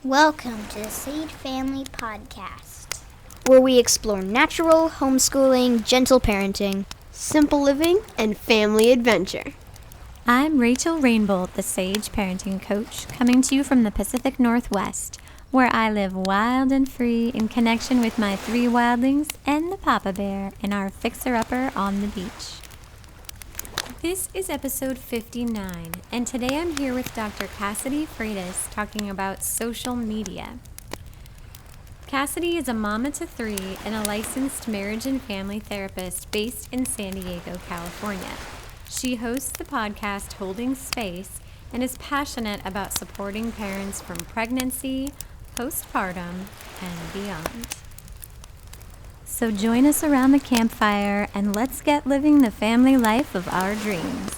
Welcome to the Sage Family Podcast, where we explore natural, homeschooling, gentle parenting, simple living, and family adventure. I'm Rachel Rainbolt, the Sage Parenting Coach, coming to you from the Pacific Northwest, where I live wild and free in connection with my 3 wildlings and the Papa Bear and our fixer-upper on the beach. This is episode 59, and today I'm here with Dr. Cassidy Freitas talking about social media. Cassidy is a mama to 3 and a licensed marriage and family therapist based in San Diego, California. She hosts the podcast Holding Space and is passionate about supporting parents from pregnancy, postpartum, and beyond. So join us around the campfire and let's get living the family life of our dreams.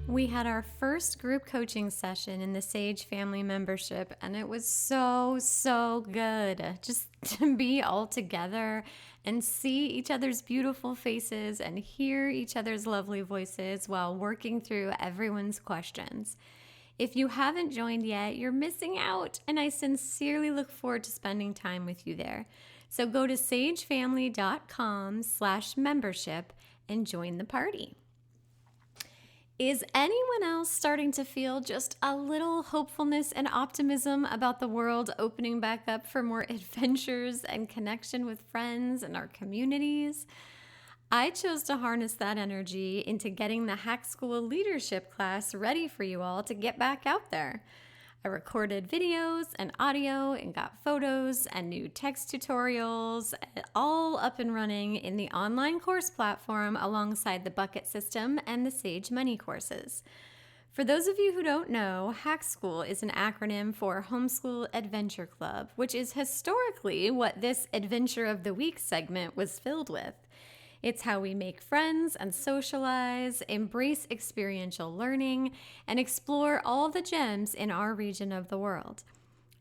We had our first group coaching session in the Sage Family membership, and it was so good. Just to be all together and see each other's beautiful faces and hear each other's lovely voices while working through everyone's questions. If you haven't joined yet, you're missing out, and I sincerely look forward to spending time with you there. So go to sagefamily.com/membership and join the party. Is anyone else starting to feel just a little hopefulness and optimism about the world opening back up for more adventures and connection with friends and our communities? I chose to harness that energy into getting the Hack School leadership class ready for you all to get back out there. I recorded videos and audio and got photos and new text tutorials all up and running in the online course platform alongside the bucket system and the Sage Money courses. For those of you who don't know, Hack School is an acronym for Homeschool Adventure Club, which is historically what this Adventure of the Week segment was filled with. It's how we make friends and socialize, embrace experiential learning, and explore all the gems in our region of the world.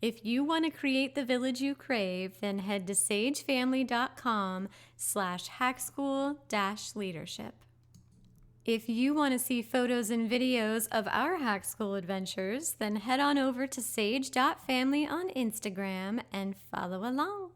If you want to create the village you crave, then head to sagefamily.com/hackschool-leadership. If you want to see photos and videos of our Hack School adventures, then head on over to sage.family on Instagram and follow along.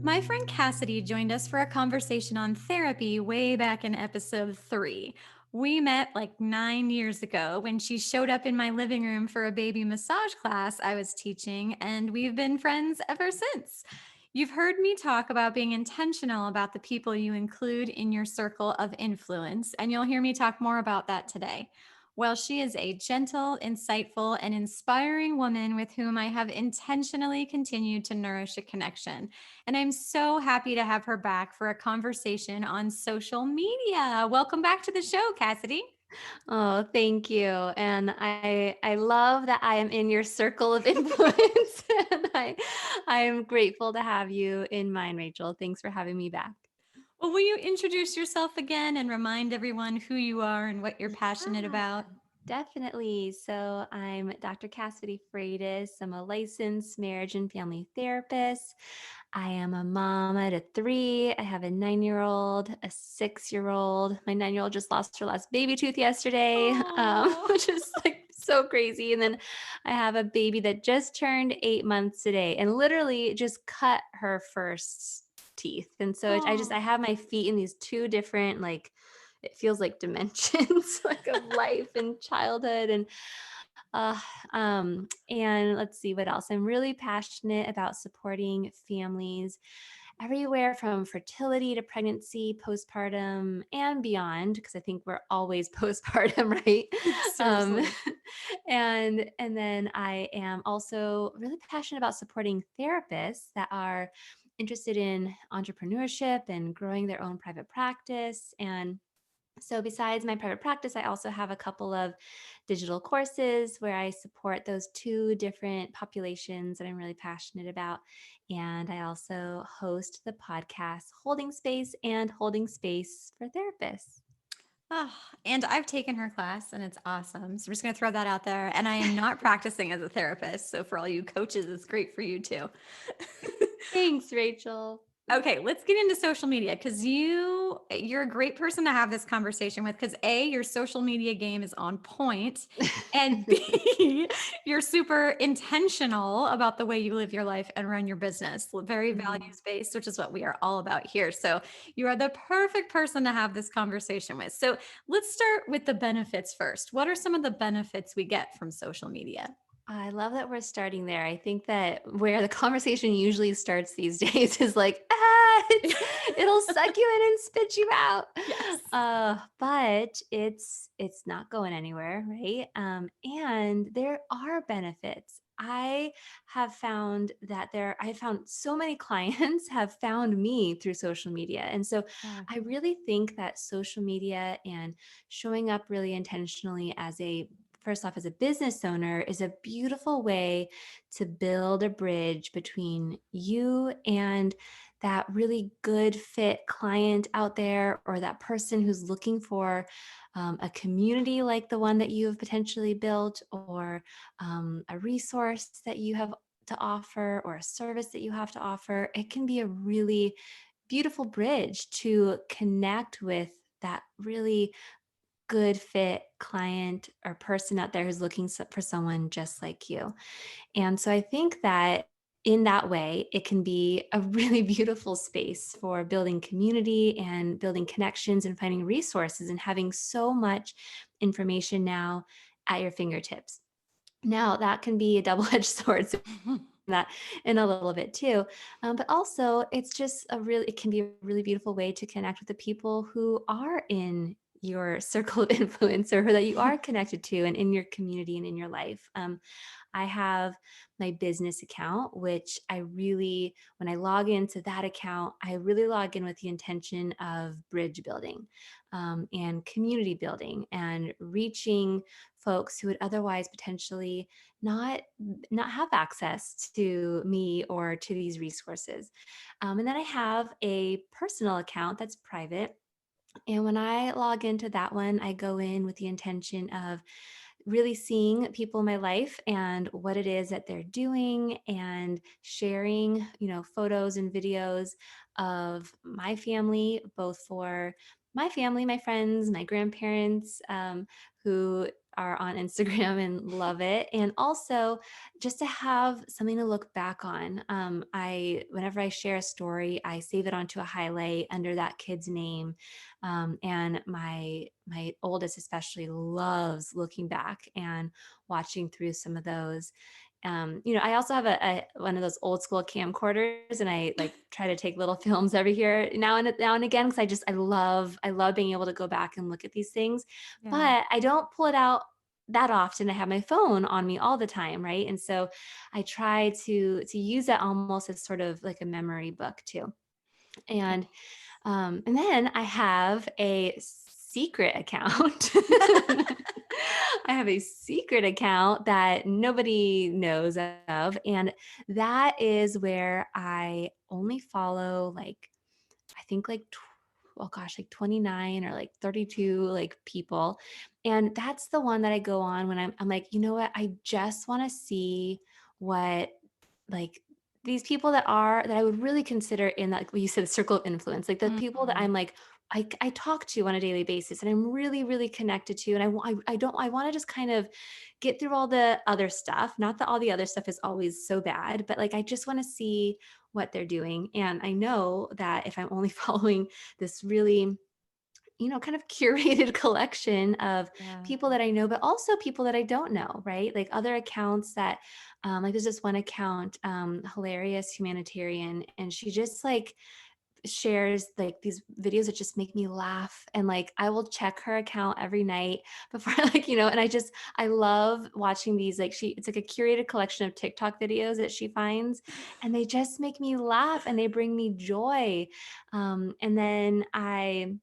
My friend Cassidy joined us for a conversation on therapy way back in episode 3. We met like 9 years ago when she showed up in my living room for a baby massage class I was teaching, and we've been friends ever since. You've heard me talk about being intentional about the people you include in your circle of influence, and you'll hear me talk more about that today. Well, she is a gentle, insightful, and inspiring woman with whom I have intentionally continued to nourish a connection. And I'm so happy to have her back for a conversation on social media. Welcome back to the show, Cassidy. Oh, thank you. And I love that I am in your circle of influence. And I am grateful to have you in mine, Rachel. Thanks for having me back. Well, will you introduce yourself again and remind everyone who you are and what you're passionate about? Definitely. So I'm Dr. Cassidy Freitas. I'm a licensed marriage and family therapist. I am a mama to 3. I have a 9-year-old, a 6-year-old. My 9-year-old just lost her last baby tooth yesterday, which is like so crazy. And then I have a baby that just turned 8 months today and literally just cut her first teeth. And so I have my feet in these 2 different, like, it feels like dimensions like of life and childhood. And let's see what else. I'm really passionate about supporting families everywhere from fertility to pregnancy, postpartum, and beyond, because I think we're always postpartum, right? Seriously. And then I am also really passionate about supporting therapists that are interested in entrepreneurship and growing their own private practice. And so, besides my private practice, I also have a couple of digital courses where I support those two different populations that I'm really passionate about. And I also host the podcast Holding Space and Holding Space for Therapists. Oh, and I've taken her class and it's awesome. So I'm just going to throw that out there. And I am not practicing as a therapist. So for all you coaches, it's great for you too. Thanks, Rachel. Okay, let's get into social media because you're a great person to have this conversation with because A, your social media game is on point, and B, you're super intentional about the way you live your life and run your business. Very values based, which is what we are all about here. So you are the perfect person to have this conversation with. So let's start with the benefits first. What are some of the benefits we get from social media? I love that we're starting there. I think that where the conversation usually starts these days is like, it'll suck you in and spit you out. Yes. But it's not going anywhere, right? And there are benefits. I have found that I have found so many clients have found me through social media. And so I really think that social media and showing up really intentionally first off, as a business owner, is a beautiful way to build a bridge between you and that really good fit client out there, or that person who's looking for a community like the one that you have potentially built, or a resource that you have to offer, or a service that you have to offer. It can be a really beautiful bridge to connect with that really good fit client or person out there who's looking for someone just like you. And so I think that in that way, it can be a really beautiful space for building community and building connections and finding resources and having so much information now at your fingertips. Now, that can be a double-edged sword. So that in a little bit too. But also it can be a really beautiful way to connect with the people who are in your circle of influence, or that you are connected to and in your community and in your life. I have my business account, which when I log into that account, I really log in with the intention of bridge building and community building and reaching folks who would otherwise potentially not have access to me or to these resources. And then I have a personal account that's private. And when I log into that one, I go in with the intention of really seeing people in my life and what it is that they're doing, and sharing, photos and videos of my family, both for my family, my friends, my grandparents, who are on Instagram and love it. And also just to have something to look back on. Whenever I share a story, I save it onto a highlight under that kid's name. And my oldest especially loves looking back and watching through some of those. I also have one of those old school camcorders, and I like try to take little films every here now and again, because I love being able to go back and look at these things. Yeah. But I don't pull it out that often. I have my phone on me all the time, right? And so I try to use that almost as sort of like a memory book too. And then I have a secret account. I have a secret account that nobody knows of. And that is where I only follow like 29 or like 32 like people. And that's the one that I go on when I'm like, you know what? I just want to see what like these people that I would really consider in that, like what you said, the circle of influence, like the people that I'm like, I talk to on a daily basis and I'm really, really connected to. And I want to just kind of get through all the other stuff. Not that all the other stuff is always so bad, but like, I just want to see what they're doing. And I know that if I'm only following this really, kind of curated collection of people that I know, but also people that I don't know, right? Like other accounts that, like there's this one account, Hilarious Humanitarian, and she just like shares like these videos that just make me laugh. And like, I will check her account every night before like, and I love watching these, like it's like a curated collection of TikTok videos that she finds, and they just make me laugh and they bring me joy. And then I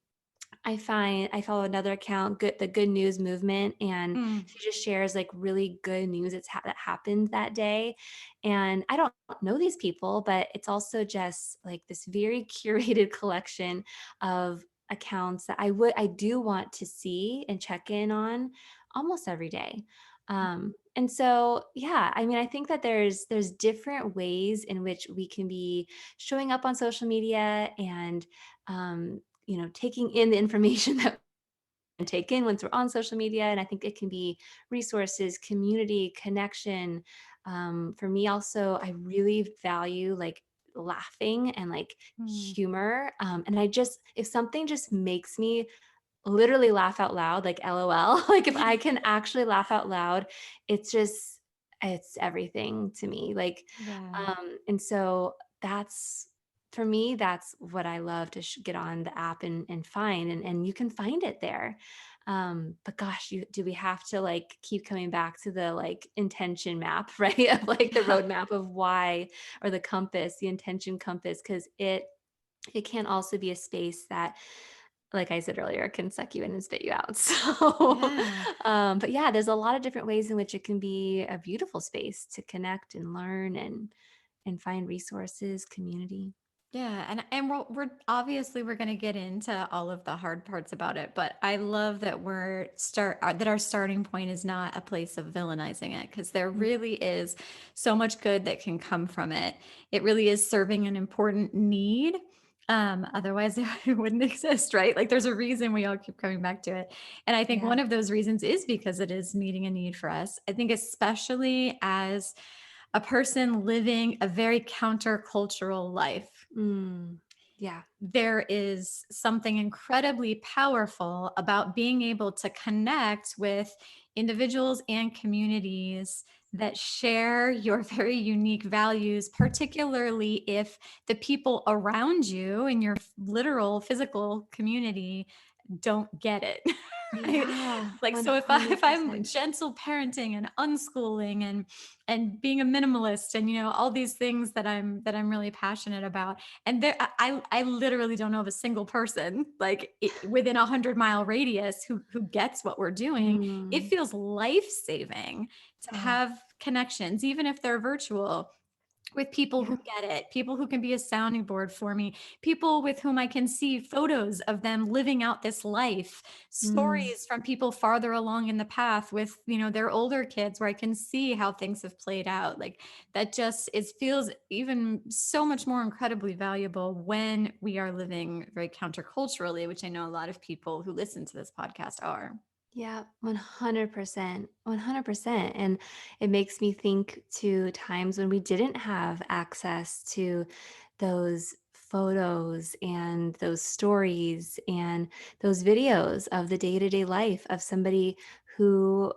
follow another account, the Good News Movement, and Mm. she just shares like really good news that happened that day. And I don't know these people, but it's also just like this very curated collection of accounts that I do want to see and check in on almost every day. And so, yeah, I mean, I think that there's different ways in which we can be showing up on social media and taking in the information that we can take in once we're on social media. And I think it can be resources, community, connection. For me also, I really value like laughing and like Mm. humor. And if something just makes me literally laugh out loud, like LOL, like if I can actually laugh out loud, it's everything to me. Like, Yeah. and so for me, that's what I love to get on the app and find, and you can find it there. But gosh, do we have to like keep coming back to the like intention map, right? Of like the roadmap of why, or the compass, the intention compass, because it can also be a space that, like I said earlier, can suck you in and spit you out. So, Yeah. but yeah, there's a lot of different ways in which it can be a beautiful space to connect and learn and find resources, community. Yeah, and we're obviously we're going to get into all of the hard parts about it, but I love that that our starting point is not a place of villainizing it, because there really is so much good that can come from it. It really is serving an important need. Otherwise it wouldn't exist, right? Like there's a reason we all keep coming back to it. And I think Yeah. one of those reasons is because it is meeting a need for us. I think especially as a person living a very countercultural life, Mm, yeah. there is something incredibly powerful about being able to connect with individuals and communities that share your very unique values, particularly if the people around you in your literal physical community don't get it. Right? Yeah. Like, so if I'm 100%. gentle parenting and unschooling and being a minimalist and all these things that I'm really passionate about, and there I literally don't know of a single person like within 100-mile radius who gets what we're doing. It Mm. feels life-saving to Oh, have connections, even if they're virtual, with people yeah. who get it, people who can be a sounding board for me, people with whom I can see photos of them living out this life, Mm. stories from people farther along in the path with, their older kids, where I can see how things have played out. Like that just feels even so much more incredibly valuable when we are living very counterculturally, which I know a lot of people who listen to this podcast are. Yeah, 100%. 100%. And it makes me think to times when we didn't have access to those photos and those stories and those videos of the day-to-day life of somebody who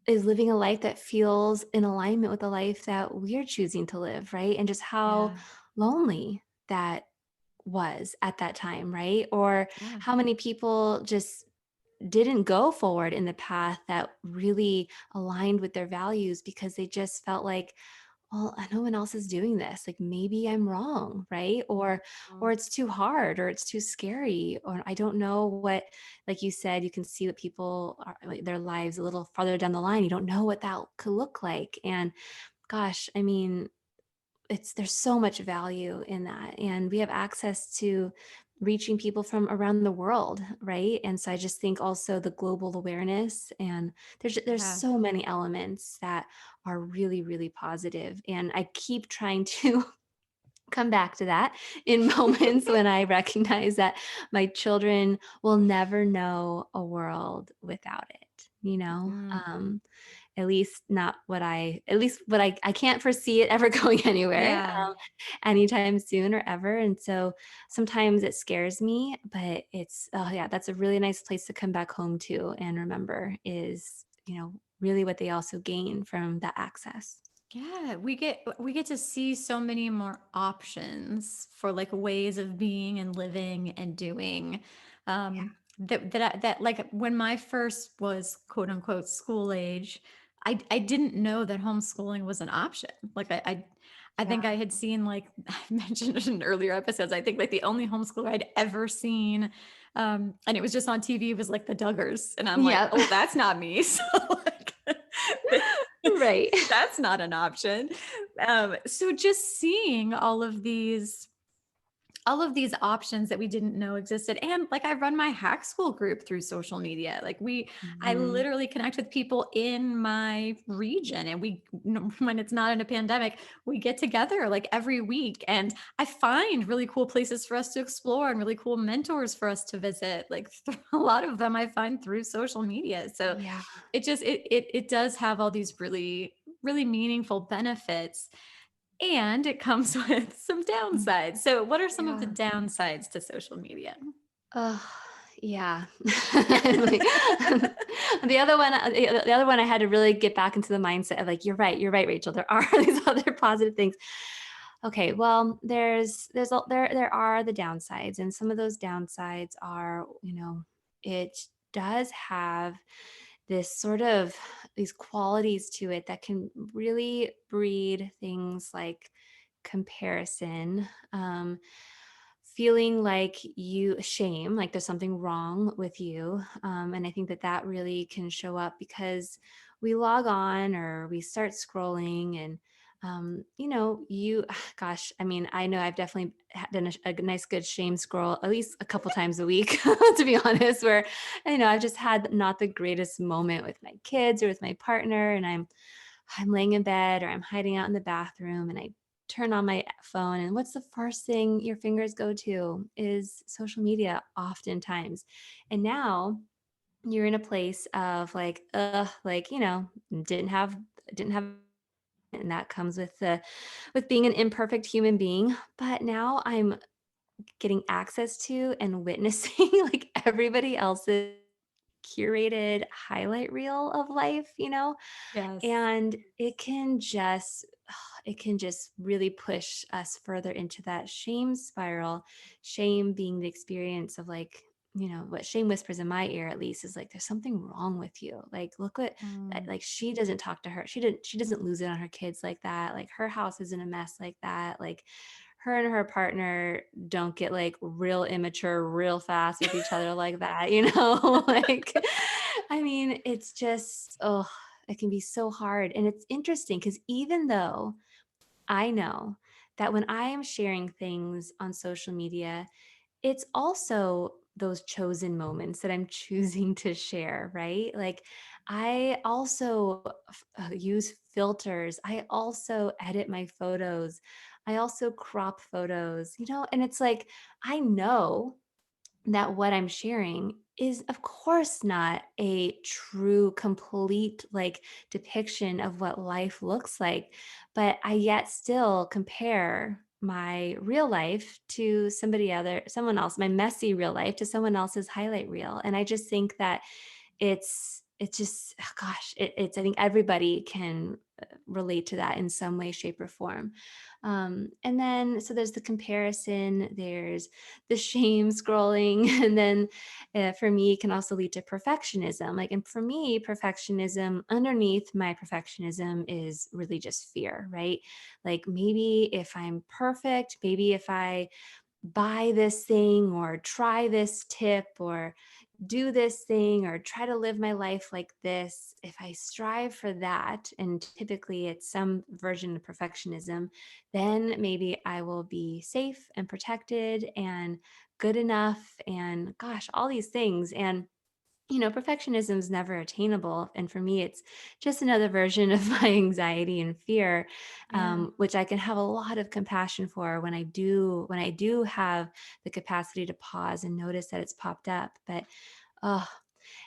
is living a life that feels in alignment with the life that we're choosing to live, right? And just how Yeah. lonely that was at that time, right? Or Yeah. how many people just didn't go forward in the path that really aligned with their values because they just felt like, well, no one else is doing this, like maybe I'm wrong, right? Or it's too hard, or it's too scary, or I don't know what, like you said, you can see that people are like their lives a little farther down the line, you don't know what that could look like. And gosh, I mean, there's so much value in that, and we have access to reaching people from around the world, right? And so I just think also the global awareness, and there's Yeah. so many elements that are really, really positive, and I keep trying to come back to that in moments when I recognize that my children will never know a world without it, Mm. at least what I can't foresee it ever going anywhere, Yeah. anytime soon or ever. And so sometimes it scares me, but oh yeah, that's a really nice place to come back home to and remember is, really what they also gain from that access. Yeah, we get to see so many more options for like ways of being and living and doing. That like when my first was quote unquote school age, I didn't know that homeschooling was an option. Like I think Yeah. I had seen like I mentioned it in earlier episodes. I think like the only homeschooler I'd ever seen, and it was just on TV was like the Duggars, and I'm like, Yeah. oh, that's not me. So like. Right. That's not an option. So just seeing all of these options that we didn't know existed. And like I run my hack school group through social media. Like I Mhm. literally connect with people in my region, and when it's not in a pandemic, we get together like every week, and I find really cool places for us to explore and really cool mentors for us to visit. Like a lot of them I find through social media. So Yeah. it does have all these really meaningful benefits, and it comes with some downsides. So what are some of the Yeah. downsides to social media? Oh, yeah. Like, the other one, I had to really get back into the mindset of like, you're right, Rachel. There are these other positive things. Okay, well, there are the downsides, and some of those downsides are, it does have this sort of these qualities to it that can really breed things like comparison, feeling like shame, like there's something wrong with you. And I think that really can show up because we log on or we start scrolling and gosh, I mean, I know I've definitely done a nice good shame scroll at least a couple times a week, to be honest, where I've just had not the greatest moment with my kids or with my partner, and I'm laying in bed or I'm hiding out in the bathroom, and I turn on my phone, and what's the first thing your fingers go to is social media oftentimes. And now you're in a place of like, like, didn't have, and that comes with being an imperfect human being. But now I'm getting access to and witnessing like everybody else's curated highlight reel of life, Yes. and it can just really push us further into that shame spiral. Shame being the experience of like, what shame whispers in my ear at least is like, there's something wrong with you. Like, look what, Mm. like, she doesn't talk to her. She doesn't lose it on her kids like that. Like, her house isn't a mess like that. Like, her and her partner don't get like real immature real fast with each other like that, like, I mean, it's just, oh, it can be so hard. And it's interesting because even though I know that when I am sharing things on social media, it's also those chosen moments that I'm choosing to share, right? Like, I also use filters. I also edit my photos. I also crop photos, and it's like, I know that what I'm sharing is, of course, not a true, complete like depiction of what life looks like. But I yet still compare my real life to someone else, my messy real life to someone else's highlight reel. And I just think that it's just, oh gosh, it's, I think everybody can relate to that in some way, shape, or form. And then, so there's the comparison, there's the shame scrolling, and then for me, it can also lead to perfectionism. Like, and for me, perfectionism, underneath my perfectionism is really just fear, right? Like, maybe if I'm perfect, maybe if I buy this thing or try this tip or do this thing or try to live my life like this, if I strive for that, and typically it's some version of perfectionism, then maybe I will be safe and protected and good enough and gosh, all these things. And perfectionism is never attainable. And for me, it's just another version of my anxiety and fear, Yeah. which I can have a lot of compassion for when I do have the capacity to pause and notice that it's popped up. But oh,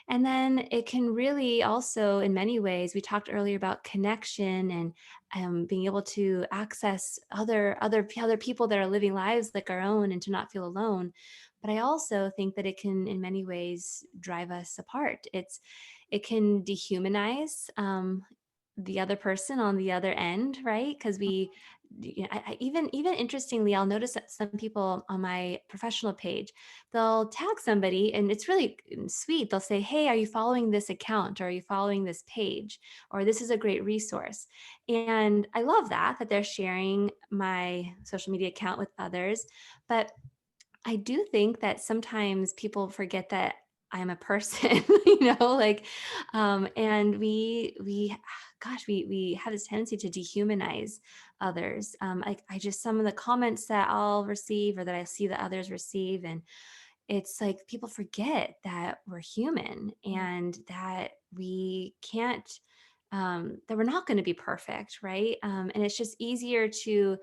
and then it can really also, in many ways, we talked earlier about connection and being able to access other people that are living lives like our own and to not feel alone. But I also think that it can, in many ways, drive us apart. It can dehumanize the other person on the other end, right? Because even interestingly, I'll notice that some people on my professional page, they'll tag somebody, and it's really sweet. They'll say, "Hey, are you following this account? Or are you following this page? Or this is a great resource." And I love that they're sharing my social media account with others, but I do think that sometimes people forget that I'm a person, like, and we have this tendency to dehumanize others. I just, some of the comments that I'll receive or that I see that others receive, and it's like people forget that we're human and that we can't, that we're not going to be perfect, right? And it's just easier to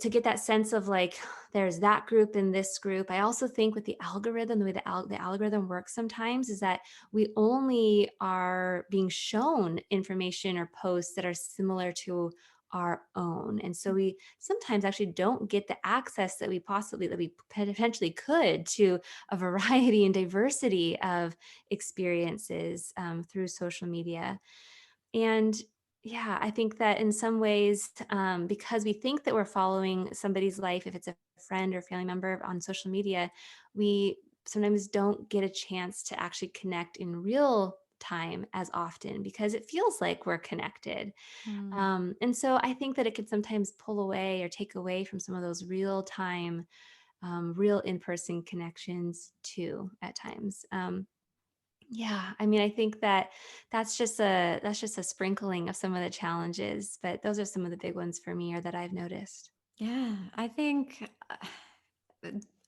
get that sense of like there's that group and this group. I also think with the algorithm, the way the algorithm works sometimes is that we only are being shown information or posts that are similar to our own, and so we sometimes actually don't get the access that we potentially could to a variety and diversity of experiences through social media. And yeah, I think that in some ways, because we think that we're following somebody's life, if it's a friend or family member on social media, we sometimes don't get a chance to actually connect in real time as often because it feels like we're connected. And so I think that it can sometimes pull away or take away from some of those real time, real in-person connections too at times. Yeah, I mean, I think that that's just a sprinkling of some of the challenges, but those are some of the big ones for me or that I've noticed. Yeah, I think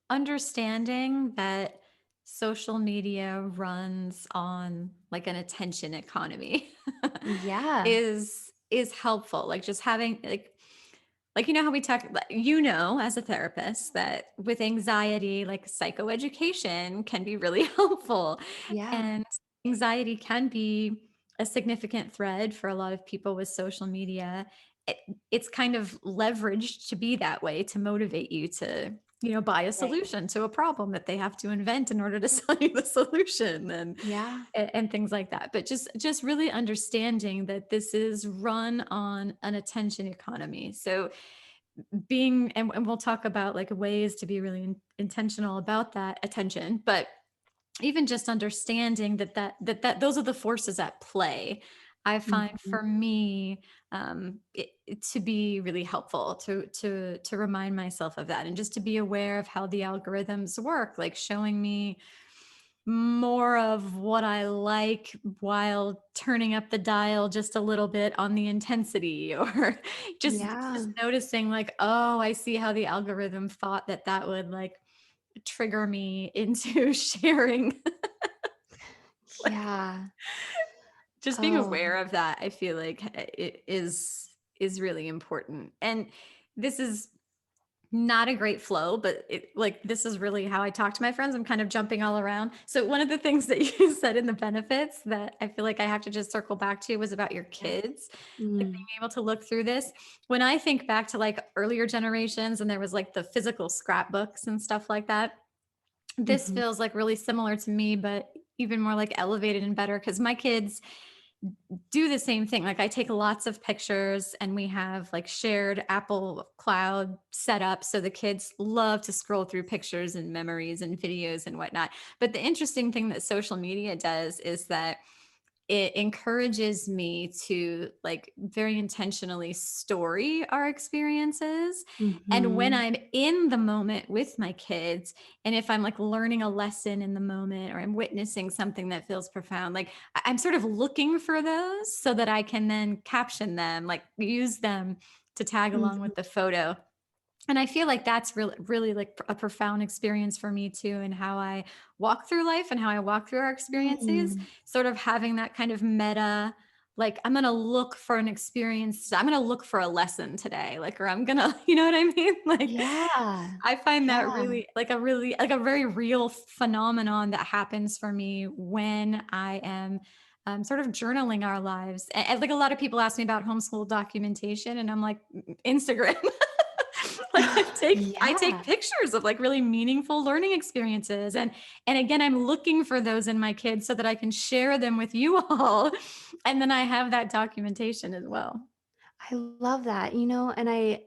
understanding that social media runs on like an attention economy Yeah. is helpful. Like just having like how we talk, as a therapist, that with anxiety, like psychoeducation can be really helpful. Yeah. And anxiety can be a significant thread for a lot of people with social media. It, it's kind of leveraged to be that way to motivate you to, buy a Right. solution to a problem that they have to invent in order to sell you the solution. Yeah. And things like that. But just really understanding that this is run on an attention economy. So being, and we'll talk about like ways to be really intentional about that attention, but even just understanding that those are the forces at play, I find Mhm. for me to be really helpful to remind myself of that, and just to be aware of how the algorithms work, like showing me more of what I like while turning up the dial just a little bit on the intensity, or just Yeah. noticing like, oh, I see how the algorithm thought that would like trigger me into sharing. Like Yeah. just being Oh, aware of that, I feel like it is really important. And this is not a great flow, but like this is really how I talk to my friends. I'm kind of jumping all around. So one of the things that you said in the benefits that I feel like I have to just circle back to was about your yeah. kids, like being Mm. able to look through this. When I think back to like earlier generations and there was like the physical scrapbooks and stuff like that, this Mhm. feels like really similar to me, but even more like elevated and better because my kids do the same thing. Like I take lots of pictures and we have like shared Apple Cloud set up. So the kids love to scroll through pictures and memories and videos and whatnot. But the interesting thing that social media does is that it encourages me to like very intentionally story our experiences. And when Mhm. I'm in the moment with my kids, and if I'm like learning a lesson in the moment or I'm witnessing something that feels profound, like I'm sort of looking for those so that I can then caption them, like use them to tag along Mhm. with the photo. And I feel like that's really, really like a profound experience for me too, and how I walk through life and how I walk through our experiences, Mm. sort of having that kind of meta, like I'm going to look for an experience. I'm going to look for a lesson today. Like, or I'm going to, you know what I mean? Like, Yeah. I find that Yeah. really like a very real phenomenon that happens for me when I am sort of journaling our lives. And like a lot of people ask me about homeschool documentation, and I'm like, Instagram. Like I take Yeah. pictures of like really meaningful learning experiences, and again I'm looking for those in my kids so that I can share them with you all. And then I have that documentation as well. I love that, and I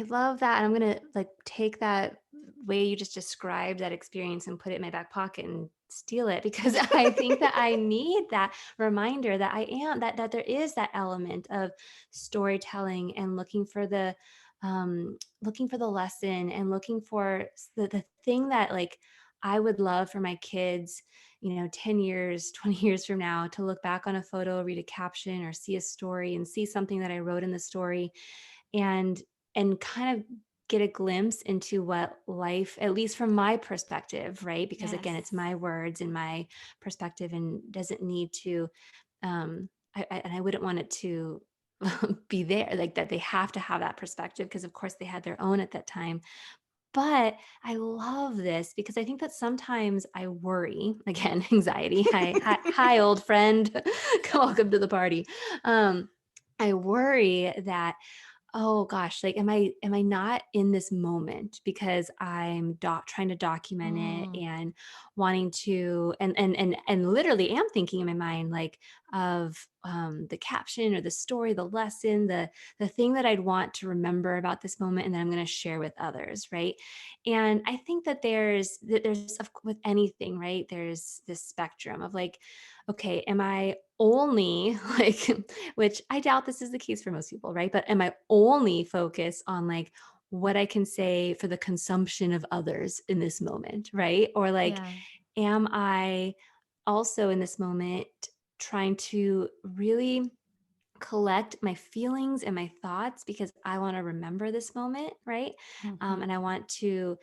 love that. And I'm gonna like take that way you just described that experience and put it in my back pocket and steal it because I think that I need that reminder that I am that there is that element of storytelling and looking for the lesson and looking for the thing that like I would love for my kids 10 years, 20 years from now to look back on a photo, read a caption or see a story and see something that I wrote in the story and kind of get a glimpse into what life, at least from my perspective, right? Because again, it's my words and my perspective and doesn't need to, and I wouldn't want it to be there, like that they have to have that perspective because of course they had their own at that time. But I love this because I think that sometimes I worry, again, anxiety. Hi, old friend. Welcome to the party. I worry that oh gosh, like am I not in this moment because I'm trying to document it and wanting to and literally am thinking in my mind like of the caption or the story, the lesson, the thing that I'd want to remember about this moment and that I'm going to share with others, right? And I think that with anything, right? There's this spectrum of like, okay, am I only like which I doubt this is the case for most people, right? But am I only focused on like what I can say for the consumption of others in this moment, right? Or like, Yeah. am I also in this moment trying to really collect my feelings and my thoughts because I want to remember this moment, right? And I want to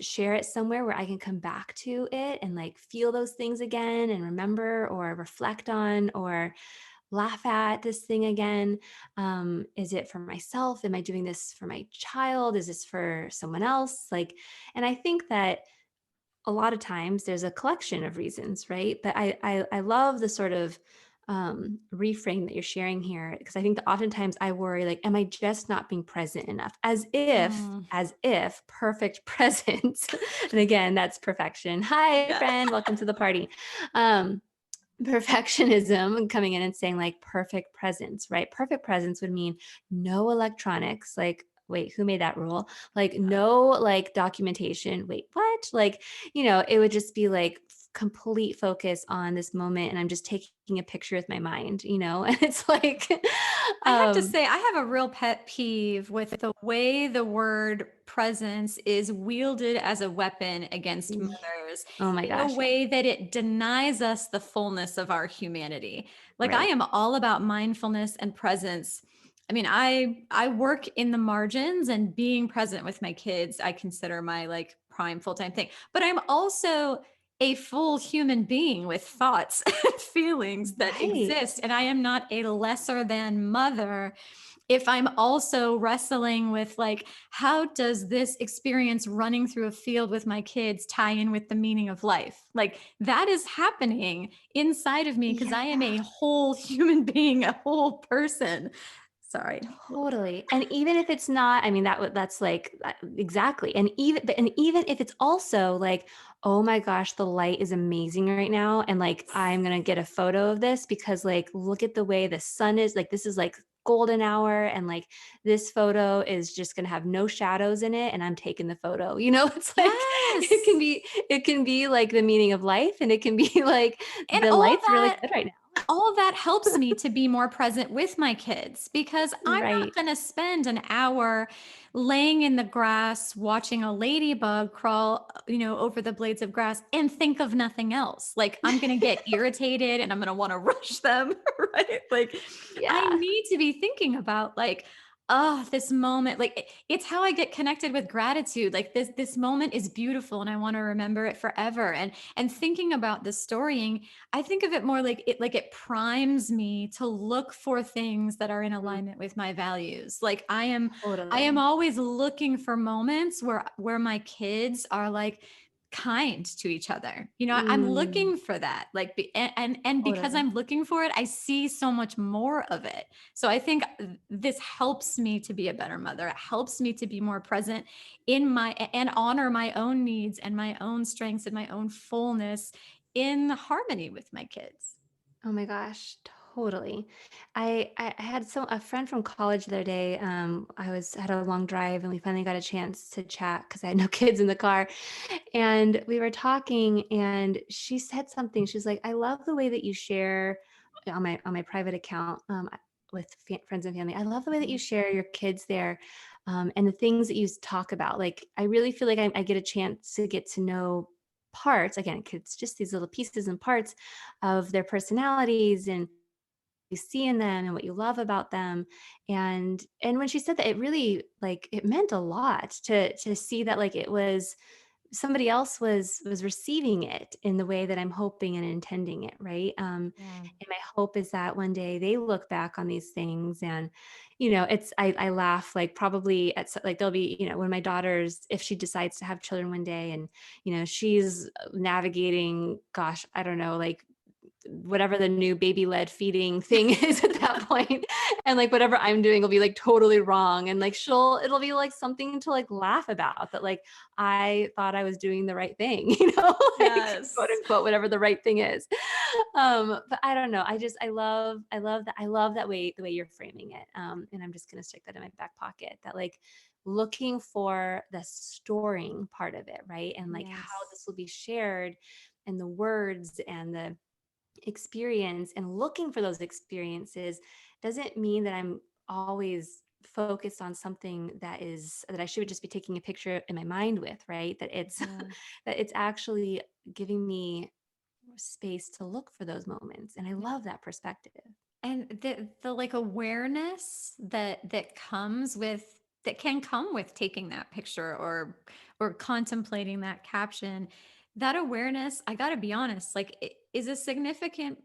share it somewhere where I can come back to it and like feel those things again and remember or reflect on or laugh at this thing again. Is it for myself? Am I doing this for my child? Is this for someone else? Like, and I think that a lot of times there's a collection of reasons, right? But I love the sort of reframe that you're sharing here because I think that oftentimes I worry like, am I just not being present enough? As if perfect presence, and again, that's perfection. Hi, Yeah. friend, welcome to the party. Um, Perfectionism coming in and saying like perfect presence, right? Perfect presence would mean no electronics. Like, wait, who made that rule? Like, no, like documentation. Wait, what? Like, it would just be like complete focus on this moment. And I'm just taking a picture with my mind, and it's like, I have to um, say, I have a real pet peeve with the way the word presence is wielded as a weapon against mothers oh my in a gosh. Yeah. way that it denies us the fullness of our humanity. Like I Right. am all about mindfulness and presence. I mean, I work in the margins and being present with my kids, I consider my like prime full-time thing. But I'm also a full human being with thoughts and feelings that Right. exist. And I am not a lesser than mother if I'm also wrestling with like, how does this experience running through a field with my kids tie in with the meaning of life? Like that is happening inside of me because Yeah. I am a whole human being, a whole person. Sorry. Totally. And even if it's not, I mean, that's like exactly. And even if it's also like, oh my gosh, the light is amazing right now. And like, I'm going to get a photo of this because like, look at the way the sun is like, this is like golden hour. And like, this photo is just going to have no shadows in it. And I'm taking the photo, it's like, Yes. it can be like the meaning of life. And it can be like, And the all light's really that good right now. all of that helps me to be more present with my kids because I'm not Right. going to spend an hour laying in the grass watching a ladybug crawl, over the blades of grass and think of nothing else. Like I'm going to get irritated and I'm going to want to rush them, right? Like I Yeah. need to be thinking about like, oh, this moment, like it's how I get connected with gratitude. Like this moment is beautiful and I want to remember it forever. And thinking about the storying, I think of it more like it primes me to look for things that are in Mm, alignment with my values. Like I am totally. always looking for moments where my kids are like kind to each other. I'm Mm, looking for that. Like and because totally. I'm looking for it, I see so much more of it. So I think this helps me to be a better mother. It helps me to be more present in my and honor my own needs and my own strengths and my own fullness in harmony with my kids. Oh my gosh, Totally. I had a friend from college the other day. Had a long drive and we finally got a chance to chat because I had no kids in the car. And we were talking and she said something. She's like, I love the way that you share on my private account with friends and family. I love the way that you share your kids there and the things that you talk about. Like, I really feel like I get a chance to get to know parts again, 'cause it's just these little pieces and parts of their personalities and you see in them and what you love about them. And when she said that, it really, like, it meant a lot to see that, like, it was somebody else was receiving it in the way that I'm hoping and intending it, right? Yeah. And my hope is that one day they look back on these things and, it's I laugh, like, probably like, there'll be, when my daughter's, if she decides to have children one day and, she's navigating, gosh, I don't know, like whatever the new baby led feeding thing is at that point, and like whatever I'm doing will be like totally wrong, and like it'll be like something to like laugh about, that like I thought I was doing the right thing, like, quote Yes. unquote, whatever the right thing is. But I don't know, I love that way, the way you're framing it, and I'm just going to stick that in my back pocket, that like looking for the storing part of it, right? And like how Yes. this will be shared, and the words and the experience, and looking for those experiences doesn't mean that I'm always focused on something that I should just be taking a picture in my mind with, right? That it's Yeah. that it's actually giving me space to look for those moments. And I love that perspective. And the like awareness that can come with taking that picture or contemplating that caption, that awareness, I got to be honest, like it is a significant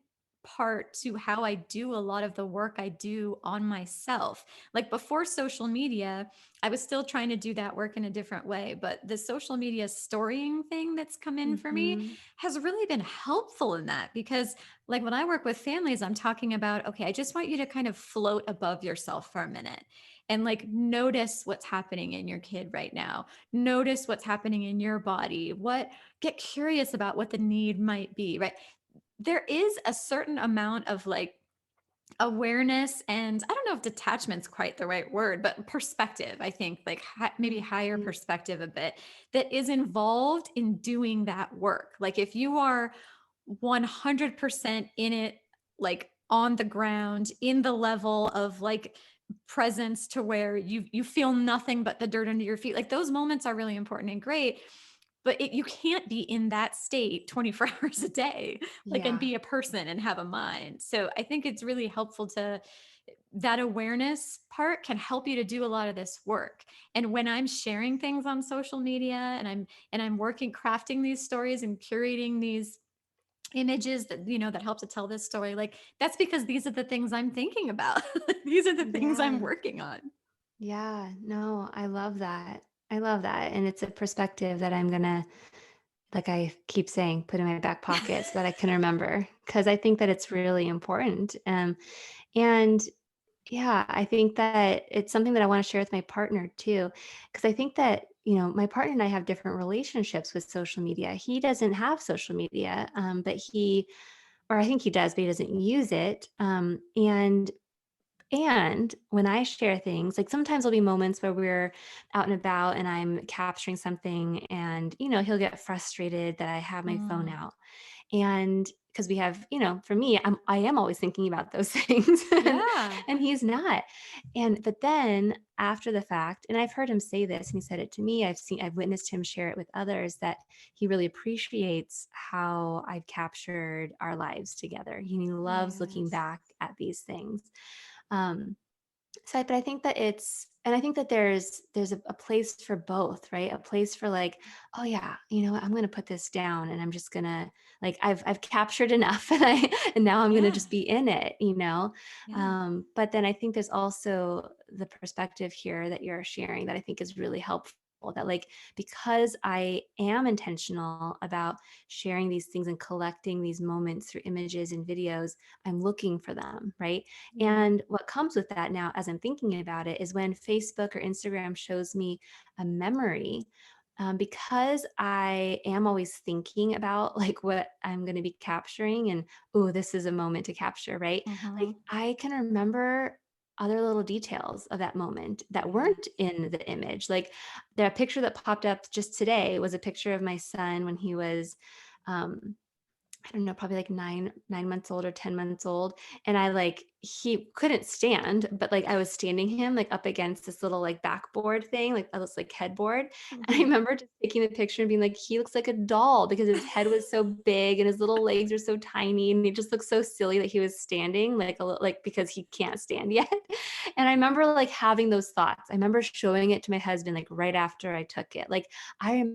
part to how I do a lot of the work I do on myself. Like before social media, I was still trying to do that work in a different way, but the social media storying thing that's come in for me Hmm. has really been helpful in that, because like when I work with families, I'm talking about, okay, I just want you to kind of float above yourself for a minute and like notice what's happening in your kid right now. Notice what's happening in your body. Get curious about what the need might be, right? There is a certain amount of like awareness, and I don't know if detachment's quite the right word, but perspective, I think, like maybe higher Mhm. perspective a bit, that is involved in doing that work. Like if you are 100% in it, like on the ground, in the level of like presence to where you feel nothing but the dirt under your feet, like those moments are really important and great, but you can't be in that state 24 hours a day, like, and Yeah. be a person and have a mind. So I think it's really helpful to, that awareness part can help you to do a lot of this work. And when I'm sharing things on social media and I'm working, crafting these stories and curating these images that, that help to tell this story, like that's because these are the things I'm thinking about. These are the things I'm Yeah. working on. Yeah. No, I love that. I love that. And it's a perspective that I'm going to, like I keep saying, put in my back pocket so that I can remember, because I think that it's really important. And yeah, I think that it's something that I want to share with my partner too, because I think that, my partner and I have different relationships with social media. He doesn't have social media, or I think he does, but he doesn't use it. And when I share things, like sometimes there'll be moments where we're out and about and I'm capturing something and, he'll get frustrated that I have my phone Mm, out. And because we have, for me, I am always thinking about those things, yeah. and he's not. But then after the fact, and I've heard him say this and he said it to me, I've witnessed him share it with others, that he really appreciates how I've captured our lives together. He loves looking Yes. back at these things. Um, but I think that and I think that there's a place for both, right? A place for like, oh yeah, you know what, I'm going to put this down and I'm just going to, like, I've captured enough and now I'm going to Yeah. just be in it. Yeah. But then I think there's also the perspective here that you're sharing that I think is really helpful, that like, because I am intentional about sharing these things and collecting these moments through images and videos, I'm looking for them, right? Yeah. And what comes with that now, as I'm thinking about it, is when Facebook or Instagram shows me a memory, because I am always thinking about like what I'm going to be capturing and, oh, this is a moment to capture, right? Like Mhm. I can remember other little details of that moment that weren't in the image. Like the picture that popped up just today was a picture of my son when he was, um, I don't know, probably like 9 months old or 10 months old. And he couldn't stand, but like I was standing him like up against this little like backboard thing, like this like headboard. And I Mhm. remember just taking the picture and being like, he looks like a doll because his head was so big and his little legs are so tiny. And he just looks so silly that he was standing like a little, like because he can't stand yet. And I remember like having those thoughts. I remember showing it to my husband like right after I took it. Like I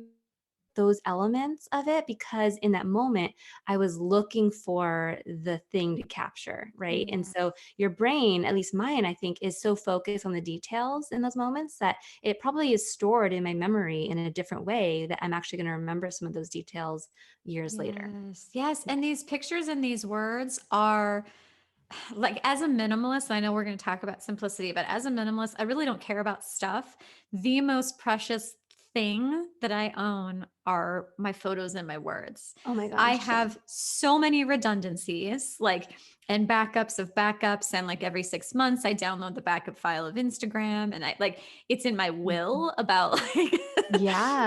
those elements of it because in that moment I was looking for the thing to capture, right? And Yeah. so your brain, at least mine, I think, is so focused on the details in those moments that it probably is stored in my memory in a different way that I'm actually going to remember some of those details years later. Yes. Yes. And these pictures and these words are like, as a minimalist, I know we're going to talk about simplicity, but as a minimalist, I really don't care about stuff. The most precious thing that I own are my photos and my words. Oh my I gosh, same. have so many redundancies, like, and backups of backups. And like every 6 months, I download the backup file of Instagram. And I like it's in my Mhm. will about like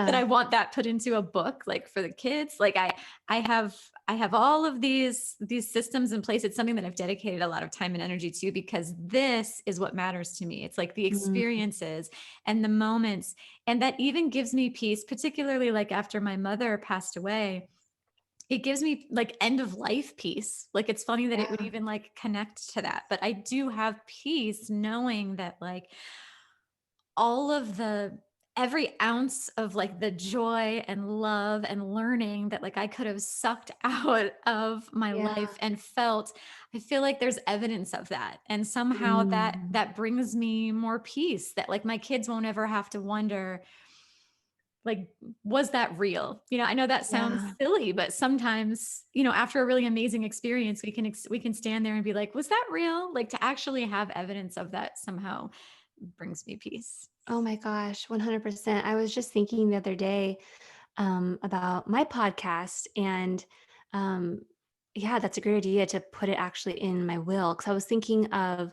that Yeah. I want that put into a book, like for the kids. Like I have I have all of these systems in place. It's something that I've dedicated a lot of time and energy to because this is what matters to me. It's like the Mm, experiences and the moments. And that even gives me peace, particularly like after my mother passed away. It gives me like end of life peace. Like it's funny that it would yeah. even like connect to that, but I do have peace knowing that like all of the every ounce of like the joy and love and learning that like I could have sucked out of my Yeah. life and felt, I feel like there's evidence of that. And somehow Mm, that brings me more peace that like my kids won't ever have to wonder like, was that real? I know that sounds yeah. silly, but sometimes, after a really amazing experience, we can stand there and be like, was that real? Like to actually have evidence of that somehow brings me peace. Oh my gosh, 100%. I was just thinking the other day about my podcast. And um, yeah, that's a great idea to put it actually in my will. Because I was thinking of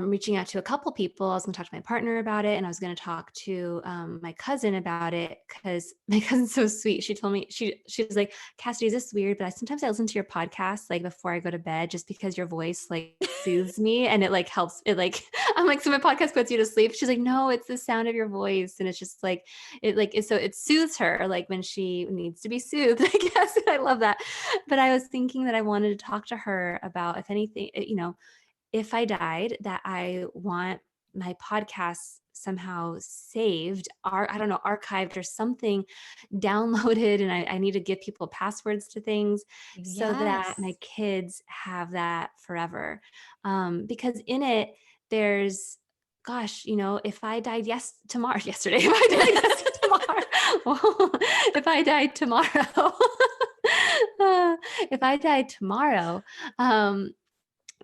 reaching out to a couple people. I was going to talk to my partner about it, and I was going to talk to my cousin about it because my cousin's so sweet. She told me she was like, Cassidy, is this weird? But sometimes I listen to your podcast like before I go to bed, just because your voice like soothes me and it like helps. It like I'm like, so my podcast puts you to sleep. She's like, no, it's the sound of your voice, and it's just like so it soothes her like when she needs to be soothed. I guess I love that. But I was thinking that I wanted to talk to her about if anything, if I died, that I want my podcast somehow saved, I don't know, archived or something downloaded. And I need to give people passwords to things so that my Yes. kids have that forever. Because in it, there's, gosh, if I died yesterday, if I died tomorrow, well, if I died tomorrow, if I died tomorrow, um,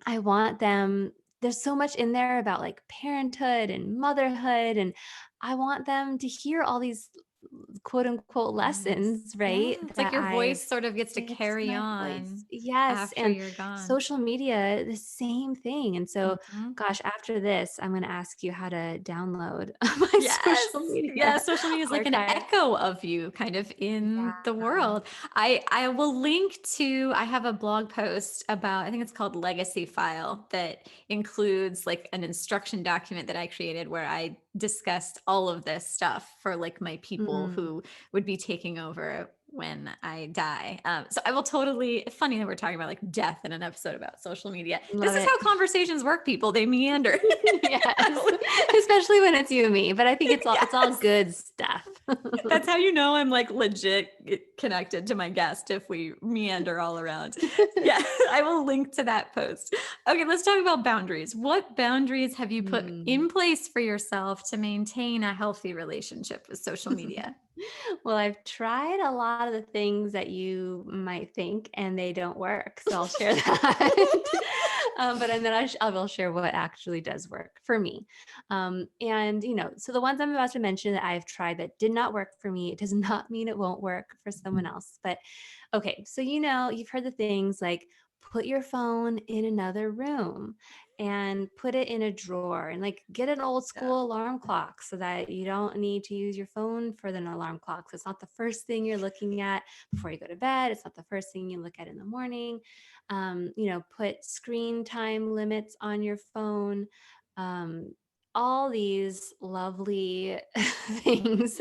I want them there's so much in there about like parenthood and motherhood, and I want them to hear all these quote unquote Yes. lessons, Yeah. right? It's like That your I've voice sort of gets to It's carry my voice. on Yes. after And you're gone. social media, the same thing. And so, Mhm. gosh, after this, I'm going to ask you how to download my Yes. social Yeah. media Social media is like an archive. echo of you kind of in the Yeah. world. I will link to, I have a blog post about, I think it's called Legacy File that includes like an instruction document that I created where I discussed all of this stuff for like my people Mm, who would be taking over when I die. So I will totally, funny that we're talking about like death in an episode about social media. This love is it. how conversations work, people. They meander. Yes, especially when it's you and me, but I think it's all Yes. good stuff. That's how you know I'm like legit connected to my guest if we meander all around. Yeah, I will link to that post. Okay, let's talk about boundaries. What boundaries have you put Mm. in place for yourself to maintain a healthy relationship with social media? Well, I've tried a lot of the things that you might think and they don't work. So I'll share that. But and then I will share what actually does work for me. And so the ones I'm about to mention that I've tried that did not work for me, it does not mean it won't work for someone else. But okay, so you've heard the things like put your phone in another room and put it in a drawer and like get an old school alarm clock so that you don't need to use your phone for an alarm clock. So it's not the first thing you're looking at before you go to bed. It's not the first thing you look at in the morning. Put screen time limits on your phone. All these lovely things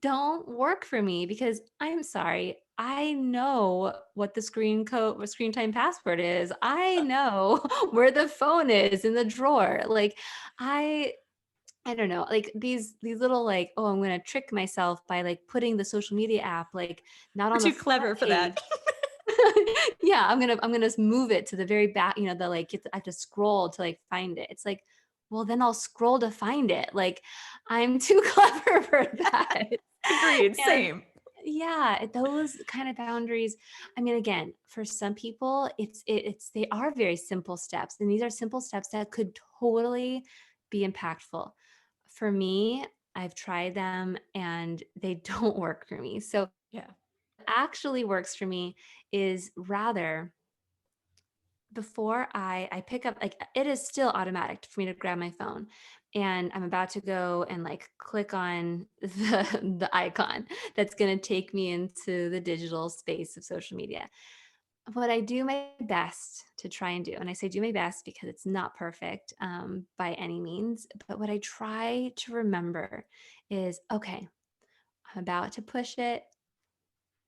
don't work for me because I'm sorry. I know what the screen time password is. I know where the phone is in the drawer. Like I don't know, like these little like, oh, I'm going to trick myself by like putting the social media app like not We're on the too clever front for page. that. Yeah, I'm gonna move it to the very back, the like I have to scroll to like find it. It's like, well, then I'll scroll to find it. Like I'm too clever for that. Agreed. And Same. yeah, those kind of boundaries. I mean, again, for some people, they are very simple steps, and these are simple steps that could totally be impactful. For me, I've tried them and they don't work for me. So Yeah. actually works for me is rather before I pick up, like it is still automatic for me to grab my phone and I'm about to go and like click on the icon that's going to take me into the digital space of social media. What I do my best to try and do, and I say do my best because it's not perfect by any means, but what I try to remember is, okay, I'm about to push it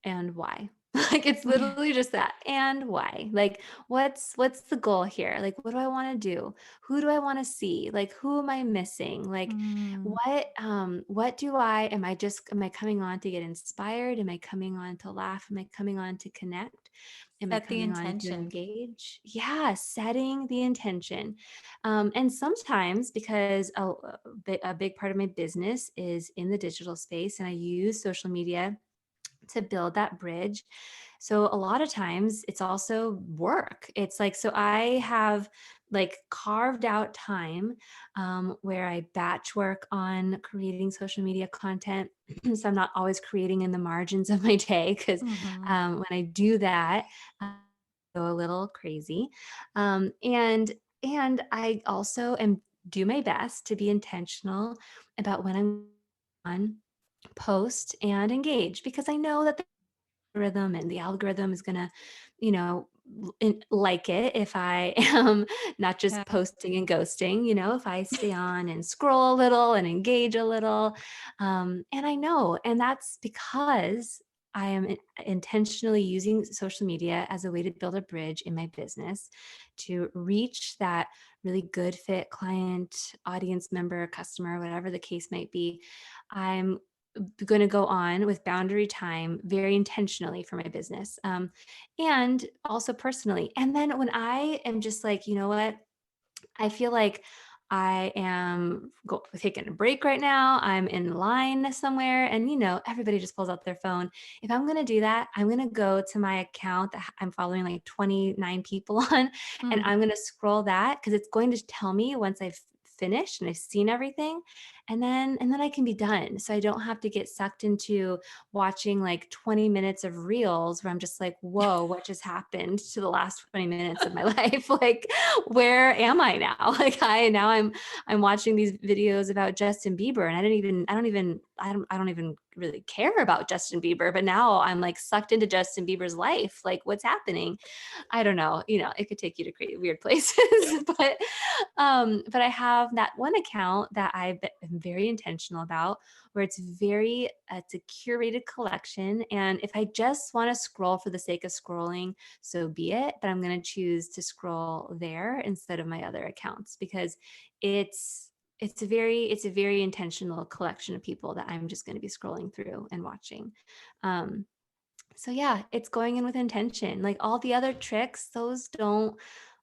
and why. Like it's literally just that and why. Like what's the goal here? Like what do I want to do? Who do I want to see? Like who am I missing? Like Mm. what do I am I coming on to get inspired? Am I coming on to laugh? Am I coming on to connect? Am I Set the coming on to intention. engage? Yeah, setting the intention. And sometimes because a big part of my business is in the digital space and I use social media to build that bridge. So a lot of times it's also work. It's like, so I have like carved out time where I batch work on creating social media content. So I'm not always creating in the margins of my day because Mhm. when I do that, I go a little crazy. And I also am do my best to be intentional about when I'm on post and engage because I know that algorithm and the algorithm is going to, like it if I am not just Yeah. posting and ghosting, if I stay on and scroll a little and engage a little. And I know, and that's because I am intentionally using social media as a way to build a bridge in my business to reach that really good fit client, audience member, customer, whatever the case might be. I'm going to go on with boundary time very intentionally for my business and also personally. And then when I am just like, you know what, I feel like I am taking a break right now. I'm in line somewhere and, everybody just pulls out their phone. If I'm going to do that, I'm going to go to my account that I'm following like 29 people on, and Mm. I'm going to scroll that because it's going to tell me once I've finished and I've seen everything and then I can be done. So I don't have to get sucked into watching like 20 minutes of reels where I'm just like, whoa, what just happened to the last 20 minutes of my life? Like, where am I now? Like I'm watching these videos about Justin Bieber and I don't even really care about Justin Bieber, but now I'm like sucked into Justin Bieber's life. Like what's happening? I don't know. It could take you to create weird places, but I have that one account that I'm very intentional about where it's a curated collection. And if I just want to scroll for the sake of scrolling, so be it. But I'm going to choose to scroll there instead of my other accounts because it's a very intentional collection of people that I'm just going to be scrolling through and watching. Um, so yeah, it's going in with intention. Like all the other tricks, those don't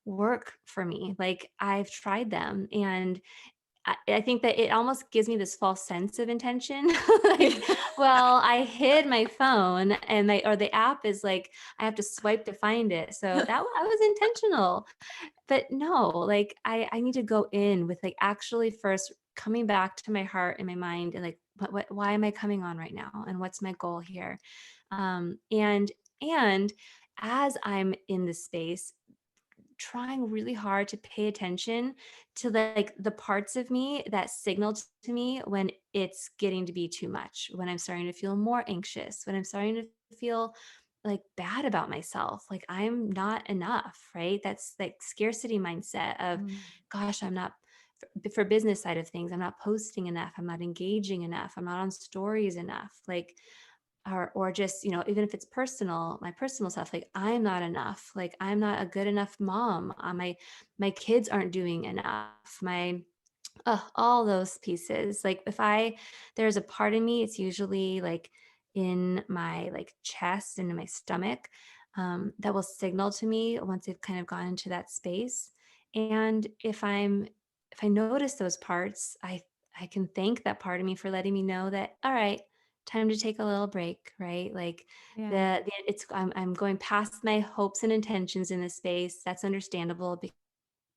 work for me. Like I've tried them and I think that it almost gives me this false sense of intention. Like, well, I hid my phone and the app is like, I have to swipe to find it. So I was intentional. But no, like I need to go in with like actually first coming back to my heart and my mind and like, why am I coming on right now? And what's my goal here? And as I'm in this space, trying really hard to pay attention to like the parts of me that signal to me when it's getting to be too much, when I'm starting to feel more anxious, when I'm starting to feel like bad about myself, like I'm not enough, right? That's like scarcity mindset of, gosh, I'm not for business side of things, I'm not posting enough, I'm not engaging enough, I'm not on stories enough. Like or just, even if it's personal, my personal stuff, like I'm not enough, like I'm not a good enough mom, my kids aren't doing enough, all those pieces. Like there's a part of me, it's usually like in my like chest and in my stomach, that will signal to me once I've kind of gone into that space. And if I notice those parts, I can thank that part of me for letting me know that, all right, time to take a little break, right? Like Yeah. I'm going past my hopes and intentions in this space. That's understandable because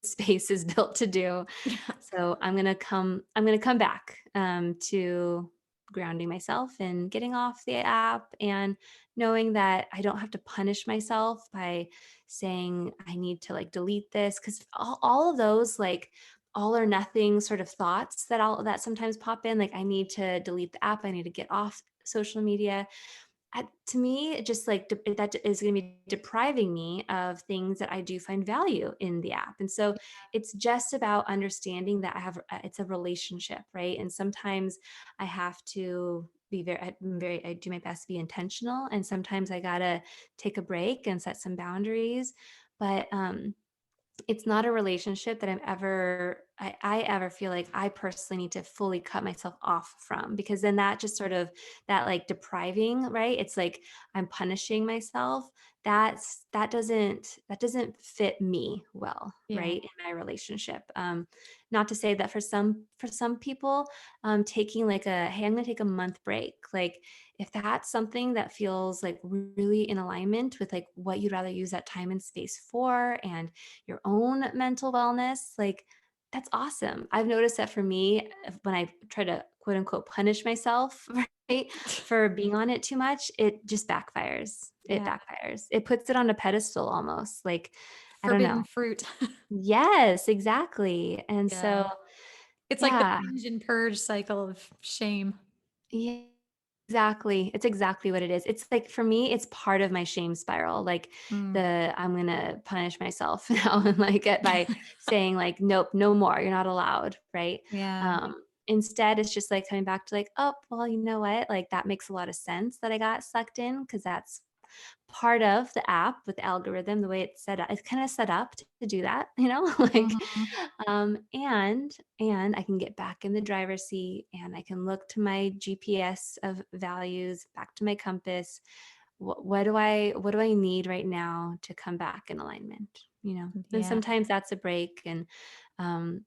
space is built to do. So I'm gonna come back to grounding myself and getting off the app and knowing that I don't have to punish myself by saying I need to like delete this, because all of those like all or nothing sort of thoughts that sometimes pop in, like I need to delete the app, I need to get off social media. To me, it just like that is going to be depriving me of things that I do find value in the app. And so it's just about understanding that it's a relationship, right? And sometimes I have to be I do my best to be intentional. And sometimes I got to take a break and set some boundaries. But it's not a relationship that I ever feel like I personally need to fully cut myself off from, because then that just sort of that like depriving, right? It's like I'm punishing myself. That doesn't fit me well, Yeah. right? In my relationship. Not to say that for some people, taking like hey, I'm gonna take a month break. Like if that's something that feels like really in alignment with like what you'd rather use that time and space for, and your own mental wellness, like that's awesome. I've noticed that for me, when I try to quote unquote punish myself, right, for being on it too much, it just backfires. It Yeah. backfires. It puts it on a pedestal almost. Like, I don't Forbidden know. fruit. Yes, exactly. And so, Yeah. It's like the yeah, binge and purge cycle of shame. yeah, exactly. It's exactly what it is. It's like for me, it's part of my shame spiral. Like Mm. I'm gonna punish myself now and like by saying like, nope, no more. You're not allowed, right? Yeah. Instead, it's just like coming back to like, oh, well, you know what? Like that makes a lot of sense that I got sucked in, because that's part of the app with the algorithm, the way it's set up. It's kind of set up to do that, like, Mhm. and I can get back in the driver's seat and I can look to my GPS of values, back to my compass. What do I need right now to come back in alignment? And Yeah. sometimes that's a break, and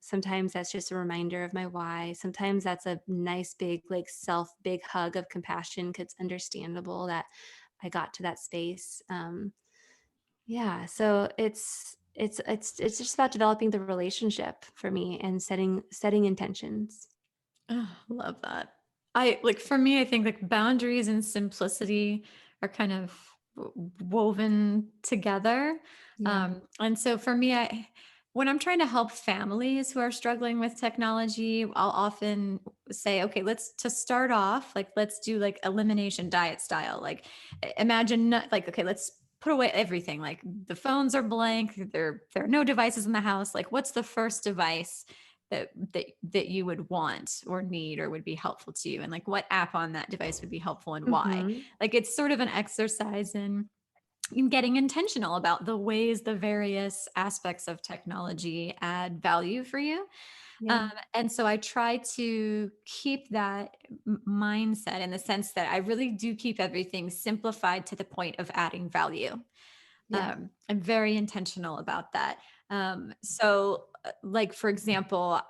sometimes that's just a reminder of my why. Sometimes that's a nice big hug of compassion, because it's understandable that I got to that space. Yeah, so it's just about developing the relationship for me and setting intentions. Oh, love that. I like for me, I think like boundaries and simplicity are kind of woven together. Yeah. And so for me, when I'm trying to help families who are struggling with technology, I'll often say, okay, to start off, like, let's do like elimination diet style. Like imagine like, okay, let's put away everything. Like the phones are blank. There are no devices in the house. Like what's the first device that you would want or need or would be helpful to you, and like what app on that device would be helpful and why? Mhm. Like it's sort of an exercise in getting intentional about the ways the various aspects of technology add value for you. Yeah. And so I try to keep that mindset in the sense that I really do keep everything simplified to the point of adding value. Yeah. I'm very intentional about that. So, like for example,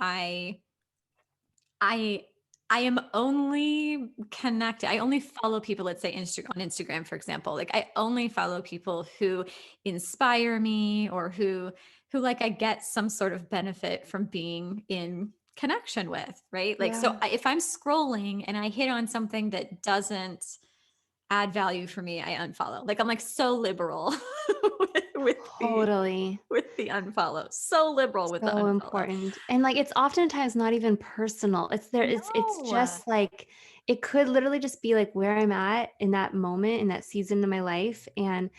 I I am only connected. I only follow people, let's say on Instagram, for example. Like I only follow people who inspire me or who like I get some sort of benefit from being in connection with, right? Like so Yeah. if I'm scrolling and I hit on something that doesn't add value for me, I unfollow. Like I'm like so liberal with the Totally. with the unfollow. So liberal with the So unfollow. important. And like it's oftentimes not even personal. It's No. just like it could literally just be like where I'm at in that moment, in that season of my life, and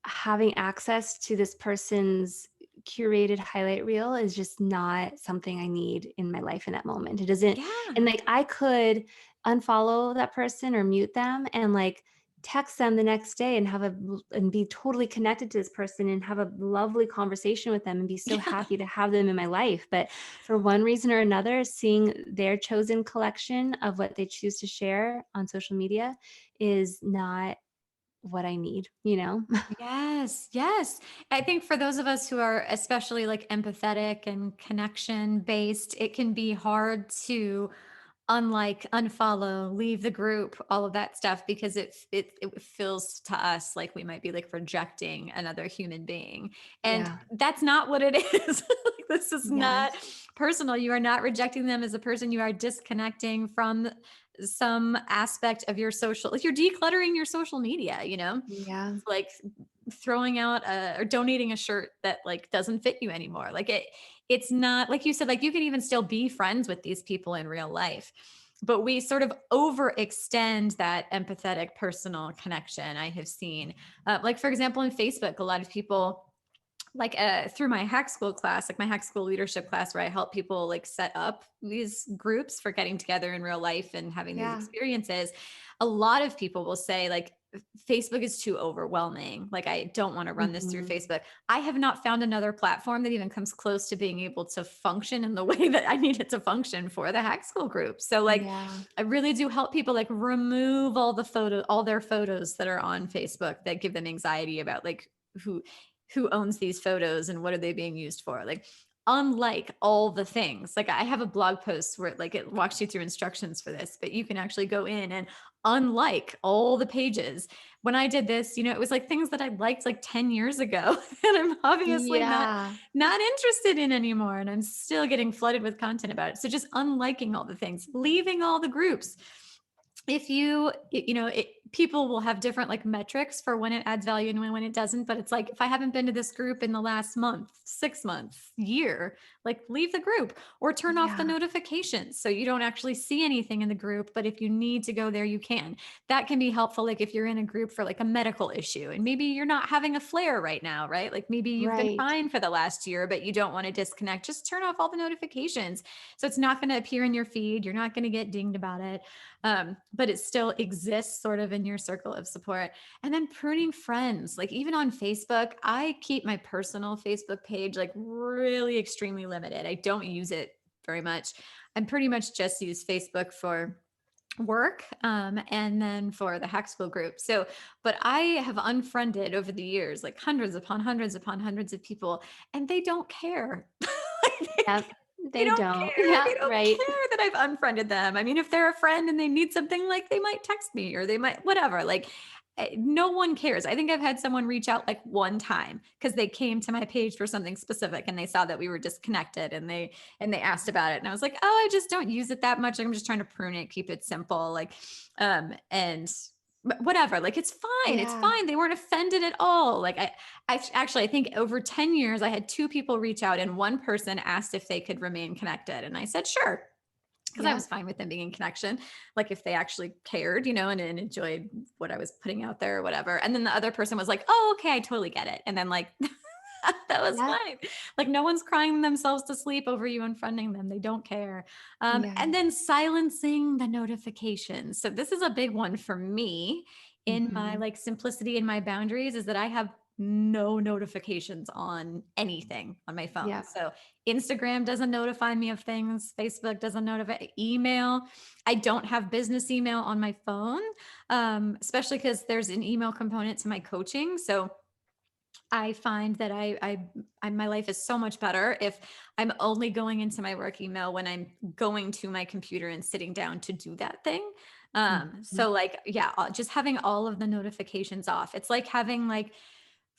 having access to this person's curated highlight reel is just not something I need in my life in that moment. It doesn't, Yeah. and like I could unfollow that person or mute them and like text them the next day and and be totally connected to this person and have a lovely conversation with them and be so Yeah. happy to have them in my life. But for one reason or another, seeing their chosen collection of what they choose to share on social media is not what I need, you know? Yes, yes. I think for those of us who are especially like empathetic and connection based, it can be hard to unlike, unfollow, leave the group, all of that stuff because it feels to us like we might be like rejecting another human being. And Yeah. that's not what it is. Like, this is Yes. not personal. You are not rejecting them as a person. You are disconnecting from some aspect of your social, like you're decluttering your social media, you know? Yeah. It's like throwing out or donating a shirt that like doesn't fit you anymore. Like it's not like you said, like you can even still be friends with these people in real life. But we sort of overextend that empathetic personal connection. I have seen, like, for example, in Facebook, a lot of people like through my hack school class, like my hack school leadership class, where I help people like set up these groups for getting together in real life and having these Yeah. experiences. A lot of people will say like Facebook is too overwhelming. Like I don't want to run this through Mhm. Facebook. I have not found another platform that even comes close to being able to function in the way that I need it to function for the hack school group. So like Yeah. I really do help people like remove all their photos that are on Facebook that give them anxiety about like who who owns these photos and what are they being used for. Like unlike all the things, like I have a blog post where like it walks you through instructions for this, but you can actually go in and unlike all the pages. When I did this, you know, it was like things that I liked like 10 years ago and I'm obviously Yeah. not interested in anymore, and I'm still getting flooded with content about it. So just unliking all the things, leaving all the groups. If people will have different like metrics for when it adds value and when it doesn't, but it's like if I haven't been to this group in the last month, 6 months, year, like leave the group or turn off the Yeah. notifications so you don't actually see anything in the group, but if you need to go there you can. That can be helpful, like if you're in a group for like a medical issue and maybe you're not having a flare right now, right? Like maybe you've been Right. fine for the last year but you don't want to disconnect, just turn off all the notifications so it's not going to appear in your feed, you're not going to get dinged about it. But it still exists sort of in your circle of support. And then pruning friends, like even on Facebook, I keep my personal Facebook page like really extremely limited. I don't use it very much. I'm pretty much just use Facebook for work and then for the hack school group. So, but I have unfriended over the years, like hundreds upon hundreds upon hundreds of people, and they don't care. Yep. They They don't don't. care. Yeah. They don't Right. care that I've unfriended them. I mean, if they're a friend and they need something, like they might text me or they might, whatever. Like, no one cares. I think I've had someone reach out like one time because they came to my page for something specific and they saw that we were disconnected and they asked about it. And I was like, oh, I just don't use it that much. I'm just trying to prune it, keep it simple. Like, and whatever, like it's fine. It's Yeah. fine. They weren't offended at all. Like I think over 10 years, I had two people reach out and one person asked if they could remain connected. And I said, sure. Because I Yeah. was fine with them being in connection, like if they actually cared, and enjoyed what I was putting out there or whatever. And then the other person was like, oh, okay, I totally get it. And then like, that was Yeah. fine. Like no one's crying themselves to sleep over you unfriending them. They don't care. Yeah. And then silencing the notifications. So this is a big one for me in my Mhm. like simplicity and my boundaries is that I have no notifications on anything on my phone. Yeah. So Instagram doesn't notify me of things. Facebook doesn't notify. Email. I don't have business email on my phone, especially because there's an email component to my coaching. So I find that my life is so much better if I'm only going into my work email when I'm going to my computer and sitting down to do that thing. Mhm. So like, yeah, just having all of the notifications off. It's like having like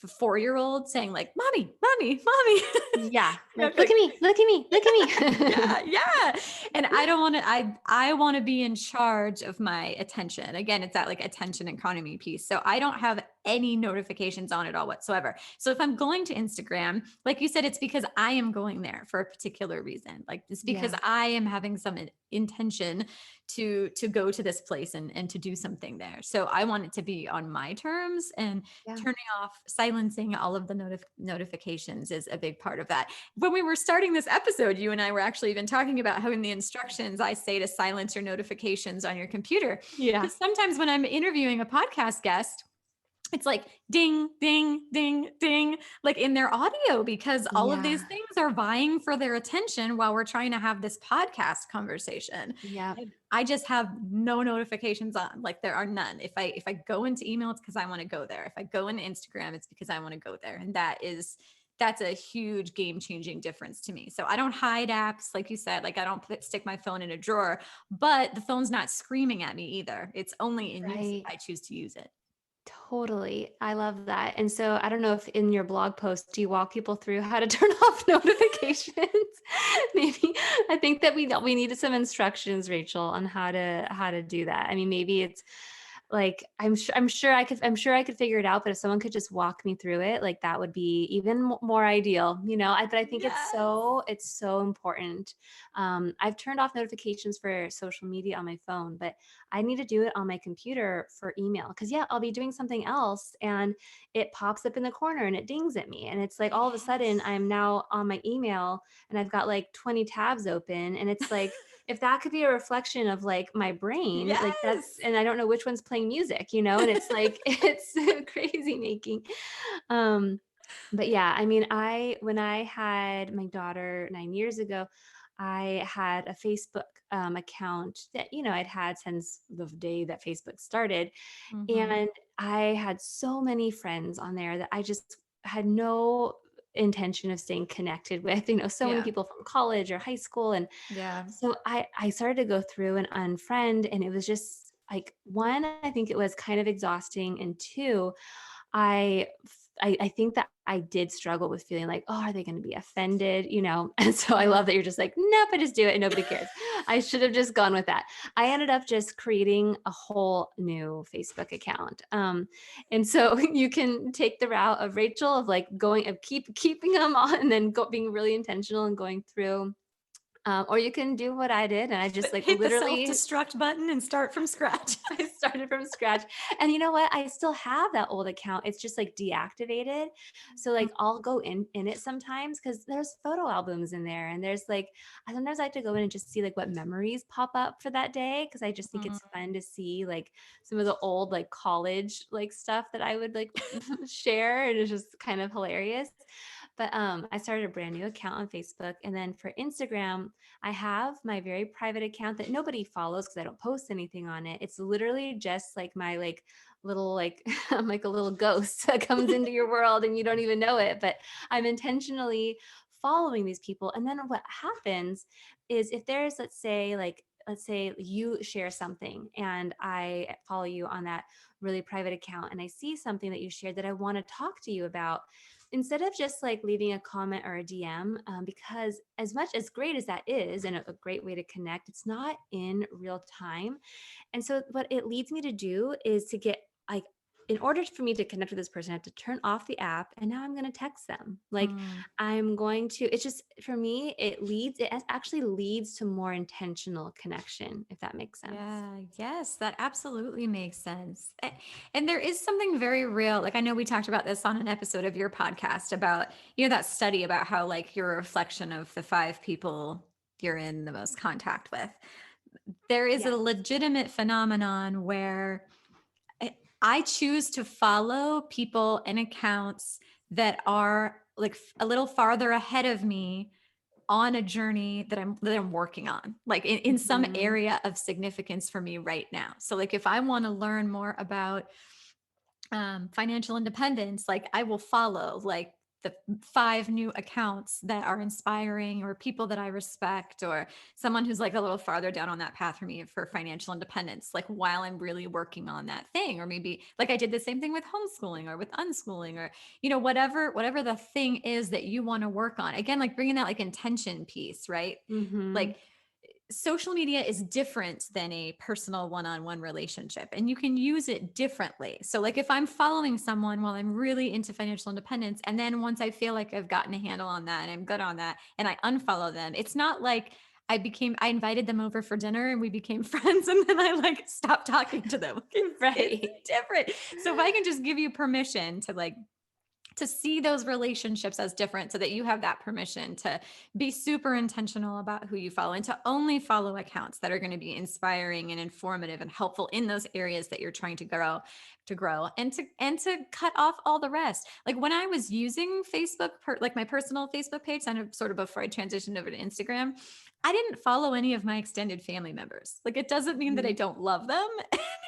a 4-year-old saying like, mommy, mommy, mommy. Yeah. You know, Like, look at me, look at me, look at me. yeah, yeah. And I don't want to, I want to be in charge of my attention. Again, it's that like attention economy piece. So I don't have any notifications on at all whatsoever. So if I'm going to Instagram, like you said, it's because I am going there for a particular reason. Like it's because Yeah. I am having some intention to go to this place and to do something there. So I want it to be on my terms, and Yeah. turning off, silencing all of the notifications is a big part of that. When we were starting this episode, you and I were actually even talking about how in the instructions I say to silence your notifications on your computer. Yeah. Because sometimes when I'm interviewing a podcast guest, it's like ding, ding, ding, ding, like in their audio, because all of these Yeah. things are vying for their attention while we're trying to have this podcast conversation. Yeah. And I just have no notifications on. Like there are none. If I go into email, it's because I want to go there. If I go into Instagram, it's because I want to go there. And that's a huge game changing difference to me. So I don't hide apps, like you said, like I don't stick my phone in a drawer, but the phone's not screaming at me either. It's only in use if Right. I choose to use it. Totally. I love that. And so I don't know if in your blog post, do you walk people through how to turn off notifications? Maybe I think that we needed some instructions, Rachel, on how to do that. I mean, maybe it's like I'm sure I could figure it out, but if someone could just walk me through it, like that would be even more ideal, but I think Yes. it's so important. I've turned off notifications for social media on my phone, but I need to do it on my computer for email, because yeah, I'll be doing something else and it pops up in the corner and it dings at me, and it's like all of a sudden Yes. I'm now on my email and I've got like 20 tabs open, and it's like, if that could be a reflection of like my brain, like that's, Yes. and I don't know which one's playing music, and it's like it's crazy making. Um, but yeah, I mean, when I had my daughter 9 years ago, I had a Facebook account that, I'd had since the day that Facebook started. Mhm. And I had so many friends on there that I just had no intention of staying connected with, so many Yeah. people from college or high school. And Yeah. so I started to go through and unfriend, and it was just like, one, I think it was kind of exhausting, and two, I I think that I did struggle with feeling like, oh, are they going to be offended? And so I Yeah. love that you're just like, nope, I just do it and nobody cares. I should have just gone with that. I ended up just creating a whole new Facebook account. And so you can take the route of Rachel of like keeping them on, and then being really intentional and going through. Or you can do what I did, and I just But like hit the literally self-destruct button and start from scratch. I started from scratch. And you know what? I still have that old account. It's just like deactivated. So like I'll go in it sometimes because there's photo albums in there. And there's like, I sometimes like to go in and just see like what memories pop up for that day. Cause I just think Mhm. it's fun to see like some of the old like college like stuff that I would like share. And it's just kind of hilarious. But I started a brand new account on Facebook. And then for Instagram, I have my very private account that nobody follows because I don't post anything on it. It's literally just like my like little like I'm like a little ghost that comes into your world and you don't even know it. But I'm intentionally following these people. And then what happens is, if there's, let's say you share something and I follow you on that really private account, and I see something that you shared that I want to talk to you about, instead of just like leaving a comment or a DM, because as much as great as that is and a great way to connect, it's not in real time. And so what it leads me to do is to get like, in order for me to connect with this person, I have to turn off the app, and now I'm going to text them. Like Mm. it's just, for me, it actually leads to more intentional connection, if that makes sense. Yeah, yes, that absolutely makes sense. And there is something very real. Like I know we talked about this on an episode of your podcast about, that study about how like you're a reflection of the 5 people you're in the most contact with. There is a Yes. legitimate phenomenon where I choose to follow people and accounts that are like a little farther ahead of me on a journey that I'm working on, like in some Mhm. area of significance for me right now. So like if I want to learn more about financial independence, like I will follow like the 5 new accounts that are inspiring, or people that I respect, or someone who's like a little farther down on that path for me for financial independence, like while I'm really working on that thing. Or maybe like I did the same thing with homeschooling or with unschooling, or, whatever the thing is that you want to work on. Again, like bringing that like intention piece, right? Mm-hmm. Like social media is different than a personal one-on-one relationship, and you can use it differently. So like if I'm following someone while I'm really into financial independence, and then once I feel like I've gotten a handle on that and I'm good on that, and I unfollow them, it's not like I invited them over for dinner and we became friends and then I like stopped talking to them. It's Right. different. So if I can just give you permission to like to see those relationships as different, so that you have that permission to be super intentional about who you follow, and to only follow accounts that are going to be inspiring and informative and helpful in those areas that you're trying to grow, and to cut off all the rest. Like when I was using Facebook, like my personal Facebook page, kind of sort of before I transitioned over to Instagram, I didn't follow any of my extended family members. Like it doesn't mean that I don't love them.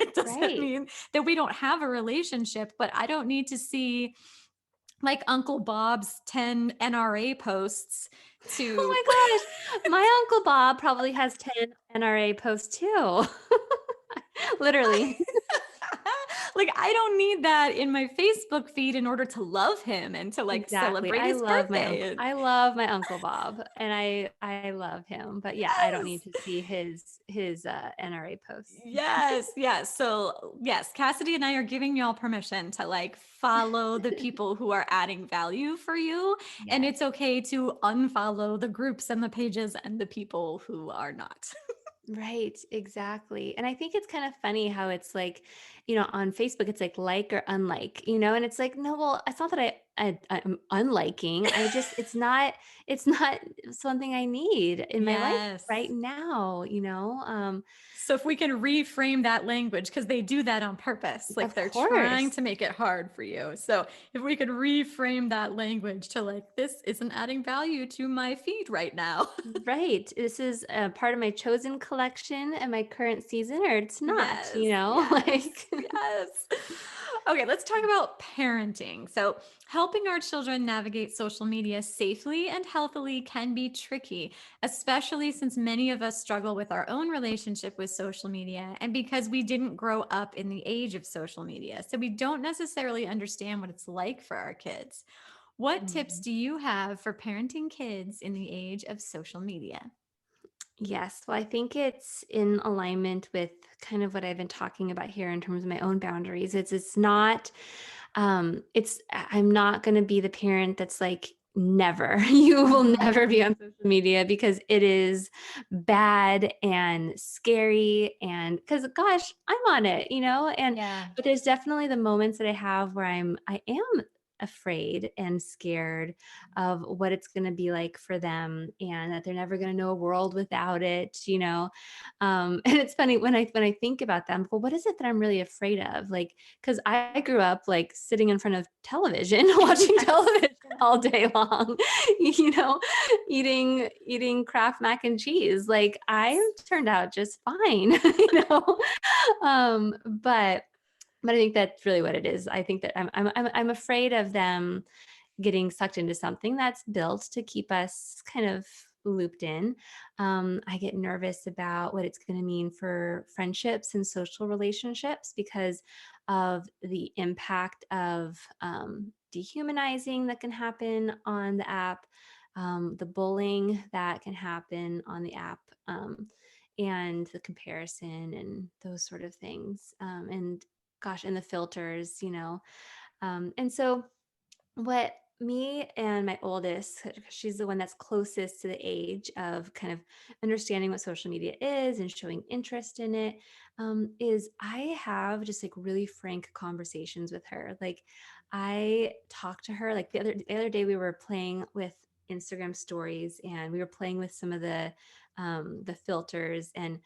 It doesn't Right. mean that we don't have a relationship, but I don't need to see like Uncle Bob's 10 NRA posts Oh to my gosh. My Uncle Bob probably has 10 NRA posts too. Literally. like I don't need that in my Facebook feed in order to love him and to like Exactly. celebrate his birthday. And I love my Uncle Bob, and I love him. But yeah, I don't yes. need to see his NRA posts. Yes, yes. So, yes, Cassidy and I are giving y'all permission to like follow the people who are adding value for you. And Yes. it's okay to unfollow the groups and the pages and the people who are not. Right, exactly. And I think it's kind of funny how it's like, on Facebook, it's like or unlike, and it's like, no, well, it's not that I'm unliking. It's not something I need in my life right Yes. now. So if we can reframe that language, because they do that on purpose, like Of they're trying course. to make it hard for you. So if we could reframe that language to like, this isn't adding value to my feed right now. Right. This is a part of my chosen collection and my current season, or it's not, Yes, yes, like. yes. Okay, let's talk about parenting. So, helping our children navigate social media safely and healthily can be tricky, especially since many of us struggle with our own relationship with social media, and because we didn't grow up in the age of social media. So, we don't necessarily understand what it's like for our kids. What tips Mhm. do you have for parenting kids in the age of social media? Yes. Well, I think it's in alignment with kind of what I've been talking about here in terms of my own boundaries. It's not, I'm not going to be the parent that's like, never, you will never Mhm. be on social media because it is bad and scary. And because, gosh, I'm on it, Yeah. but there's definitely the moments that I have where I am afraid and scared of what it's going to be like for them, and that they're never going to know a world without it. And it's funny when I think about them, well, what is it that I'm really afraid of? Like, because I grew up like sitting in front of television watching Yes. television all day long, you know eating Kraft mac and cheese. Like, I turned out just fine. But I think that's really what it is. I think that I'm afraid of them getting sucked into something that's built to keep us kind of looped in. I get nervous about what it's going to mean for friendships and social relationships because of the impact of dehumanizing that can happen on the app, the bullying that can happen on the app. And the comparison and those sort of things. And gosh, and the filters. And so what me and my oldest, 'cause she's the one that's closest to the age of kind of understanding what social media is and showing interest in it, is I have just like really frank conversations with her. Like, I talk to her, like the other day we were playing with Instagram stories, and we were playing with some of the filters, and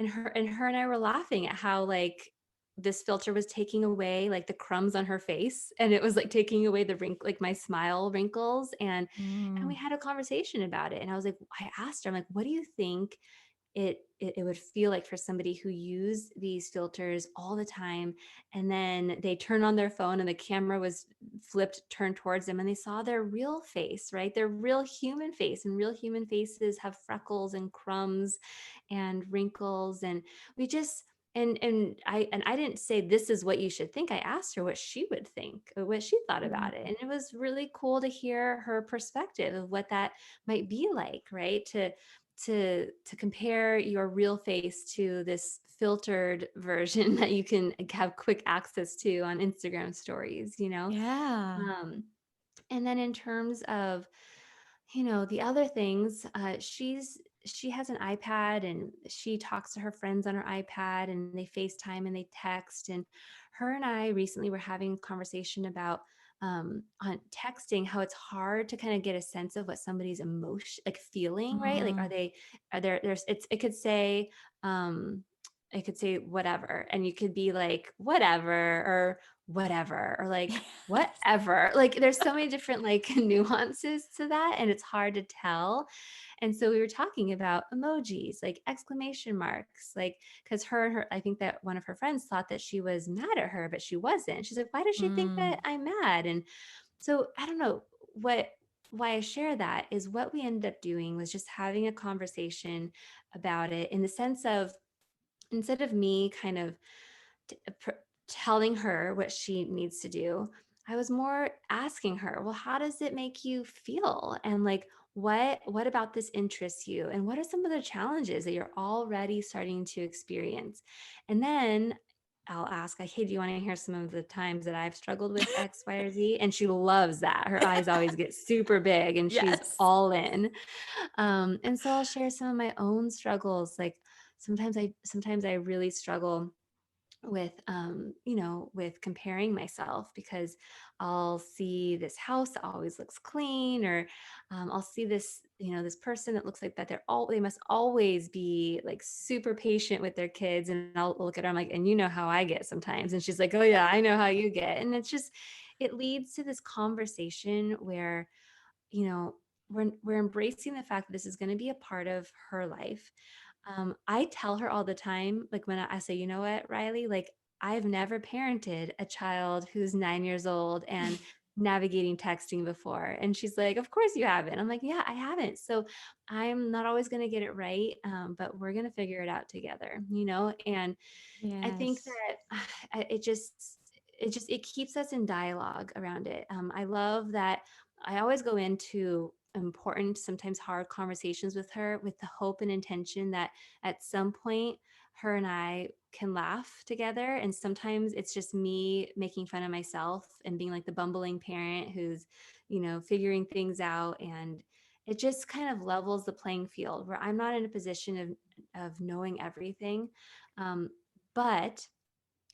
her and I were laughing at how like this filter was taking away like the crumbs on her face, and it was like taking away the wrinkle, like my smile wrinkles. And we Mm. had a conversation about it, and I was like, I asked her, I'm like, what do you think it would feel like for somebody who used these filters all the time, and then they turn on their phone and the camera was turned towards them, and they saw their real face, right? Their real human face, and real human faces have freckles and crumbs and wrinkles. And we just, and I didn't say this is what you should think. I asked her what she would think, or what she thought about it. And it was really cool to hear her perspective of what that might be like, right? To compare your real face to this filtered version that you can have quick access to on Instagram stories, Yeah. um, and then in terms of, the other things, she has an iPad, and she talks to her friends on her iPad, and they FaceTime and they text. And her and I recently were having a conversation about on texting, how it's hard to kind of get a sense of what somebody's emotion, like feeling, right? Like, Mm. it could say, it could say whatever, and you could be like whatever, or whatever, or like whatever. Like, there's so many different like nuances to that, and it's hard to tell. And so we were talking about emojis, like exclamation marks, like, because I think that one of her friends thought that she was mad at her, but she wasn't. She's like, why does she think Mm. that I'm mad? And so I don't know why I share that is what we ended up doing was just having a conversation about it, in the sense of, instead of me kind of t- pr- telling her what she needs to do, I was more asking her, well, how does it make you feel? And like, what about this interests you? And what are some of the challenges that you're already starting to experience? And then I'll ask, like, hey, do you want to hear some of the times that I've struggled with X, Y, or Z? And she loves that. Her eyes always get super big and she's Yes. all in. And so I'll share some of my own struggles. Like, sometimes I really struggle with with comparing myself, because I'll see this house that always looks clean, or I'll see this person that looks like that they must always be like super patient with their kids, and I'll look at her, I'm like, and you know how I get sometimes, and she's like, oh yeah, I know how you get. And it leads to this conversation where you know we're embracing the fact that this is going to be a part of her life. I tell her all the time, like when I say, you know what, Riley, like I've never parented a child who's 9 years old and navigating texting before. And she's like, of course you haven't. I'm like, yeah, I haven't. So I'm not always going to get it right. But we're going to figure it out together. And I think Yes. that it keeps us in dialogue around it. I love that I always go into important, sometimes hard conversations with her with the hope and intention that at some point her and I can laugh together. And sometimes it's just me making fun of myself and being like the bumbling parent who's, figuring things out. And it just kind of levels the playing field where I'm not in a position of knowing everything. Um, but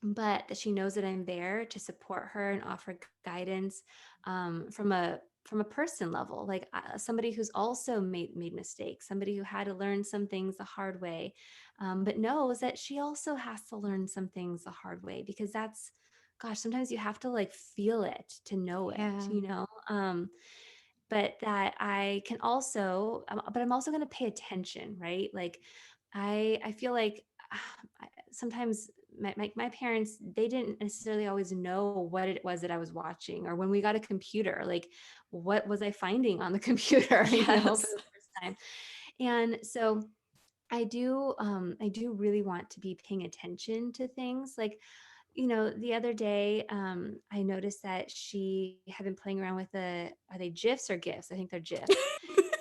that she knows that I'm there to support her and offer guidance, from a person level, like somebody who's also made mistakes, somebody who had to learn some things the hard way, but knows that she also has to learn some things the hard way, because gosh, sometimes you have to like feel it to know Yeah. it. But that I can also, but I'm also going to pay attention, right? Like, I feel like sometimes my parents, they didn't necessarily always know what it was that I was watching, or when we got a computer, like what was I finding on the computer, for Yes. the first time. And so I do really want to be paying attention to things. Like, the other day, I noticed that she had been playing around with are they GIFs or GIFs? I think they're GIFs.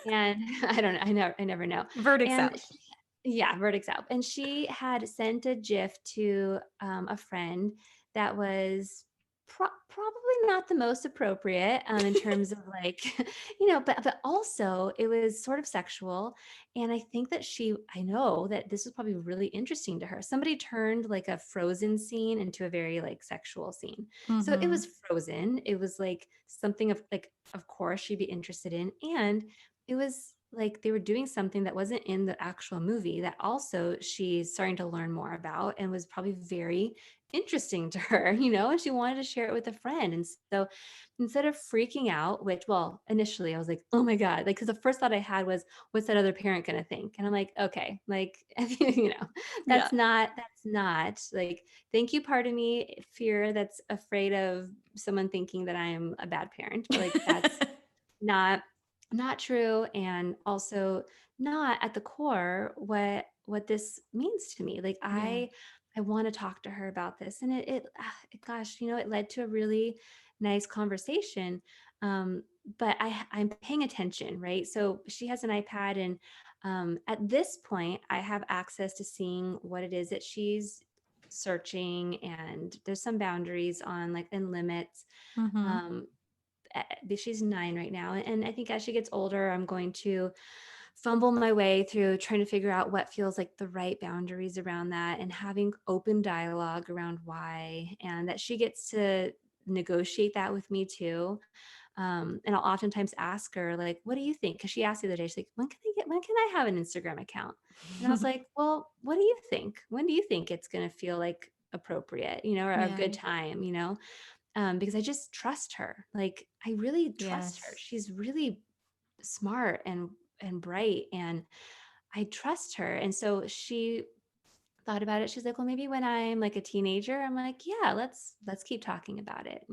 And I don't know. I never know. Verdicts And out. yeah, verdicts out. And she had sent a GIF to a friend that was probably not the most appropriate, in terms of like, but also it was sort of sexual. And I know that this was probably really interesting to her. Somebody turned like a Frozen scene into a very like sexual scene. So it Mm-hmm. was Frozen. It was like something of like, of course she'd be interested in. And it was like they were doing something that wasn't in the actual movie that also she's starting to learn more about and was probably very interesting to her, and she wanted to share it with a friend. And so instead of freaking out, which, well, initially I was like, oh my God, like, because the first thought I had was, what's that other parent going to think? And I'm like, okay, like, Yeah. that's not like, thank you, part of me, fear that's afraid of someone thinking that I am a bad parent, but like, that's not true, and also not at the core what this means to me. Like, Yeah. I want to talk to her about this, and gosh, it led to a really nice conversation. um but I'm paying attention, right? So she has an iPad, and at this point I have access to seeing what it is that she's searching, and there's some boundaries on, like, and limits. Mm-hmm. um she's 9 right now. And I think as she gets older, I'm going to fumble my way through trying to figure out what feels like the right boundaries around that, and having open dialogue around why, and that she gets to negotiate that with me too. And I'll oftentimes ask her, like, what do you think? Because she asked the other day, she's like, when can I have an Instagram account? And I was like, well, what do you think? When do you think it's going to feel like appropriate, or a Yeah. good time, because I just trust her. Like, I really trust her. Yes. She's really smart and bright, and I trust her. And so she thought about it. She's like, well, maybe when I'm like a teenager. I'm like, yeah, let's keep talking about it.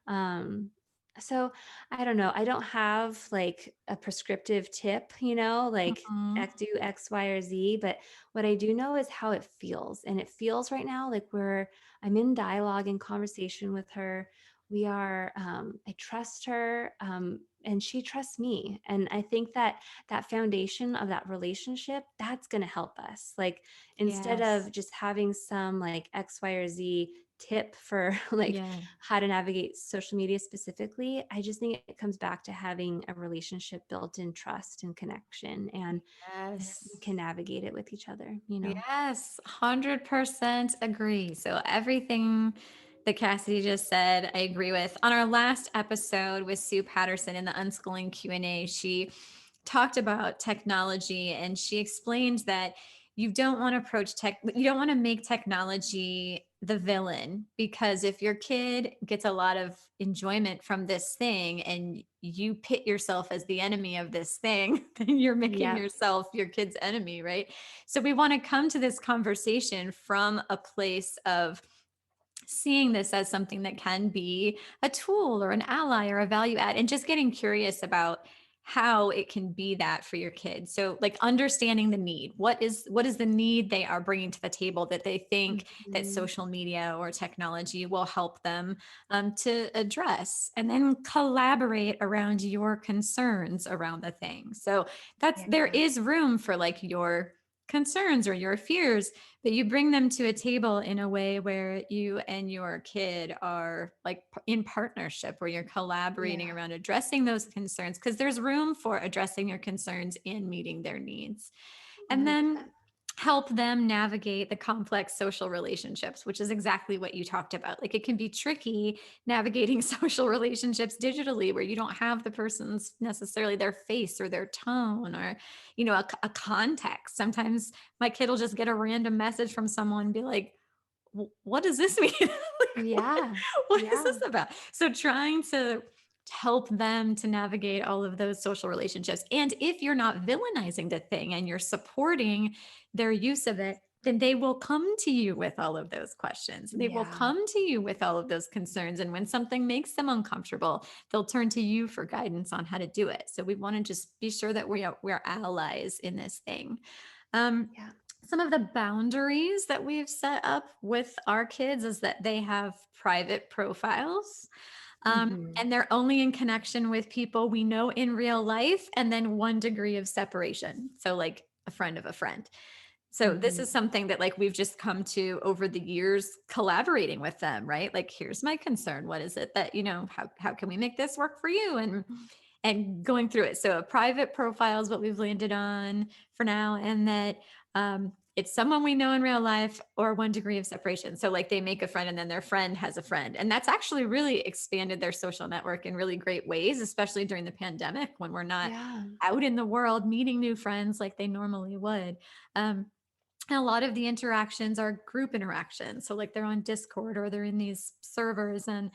um, so I don't know. I don't have like a prescriptive tip, like Mhm. do X, Y, or Z. But what I do know is how it feels. And it feels right now like I'm in dialogue and conversation with her. I trust her, and she trusts me. And I think that that foundation of that relationship, that's going to help us. Like, instead Yes. of just having some like X, Y, or Z tip for like Yeah. how to navigate social media specifically, I just think it comes back to having a relationship built in trust and connection, and we Yes. can navigate it with each other. Yes, 100% agree. So everything that Cassidy just said, I agree with. On our last episode with Sue Patterson in the Unschooling Q&A, she talked about technology, and she explained that you don't want to make technology the villain, because if your kid gets a lot of enjoyment from this thing and you pit yourself as the enemy of this thing, then you're making Yep. yourself your kid's enemy, right? So we want to come to this conversation from a place of seeing this as something that can be a tool or an ally or a value add, and just getting curious about how it can be that for your kids. So like understanding the need. What is the need they are bringing to the table that they think that Mhm. social media or technology will help them to address, and then collaborate around your concerns around the thing. So there Yeah. is room for like your concerns or your fears, but you bring them to a table in a way where you and your kid are like in partnership, where you're collaborating Yeah. around addressing those concerns, because there's room for addressing your concerns and meeting their needs. And then 100%. help them navigate the complex social relationships, which is exactly what you talked about. Like, it can be tricky navigating social relationships digitally, where you don't have the person's necessarily their face or their tone, or a context. Sometimes my kid will just get a random message from someone and be like, what does this mean? Like, Yeah. what is Yeah. this about? So trying to help them to navigate all of those social relationships. And if you're not villainizing the thing and you're supporting their use of it, then they will come to you with all of those questions. They will Yeah. come to you with all of those concerns. And when something makes them uncomfortable, they'll turn to you for guidance on how to do it. So we want to just be sure that we're allies in this thing. Um, Yeah. some of the boundaries that we've set up with our kids is that they have private profiles, Hmm. and they're only in connection with people we know in real life, and then 1 degree of separation. So, like a friend of a friend. So this Hmm. is something that like we've just come to over the years, collaborating with them, right? Like, here's my concern. What is it that, how can we make this work for you? And going through it. So a private profile is what we've landed on for now. And that it's someone we know in real life or 1 degree of separation. So like they make a friend and then their friend has a friend. And that's actually really expanded their social network in really great ways, especially during the pandemic when we're not Yeah. out in the world meeting new friends like they normally would. And a lot of the interactions are group interactions. So like they're on Discord or they're in these servers and,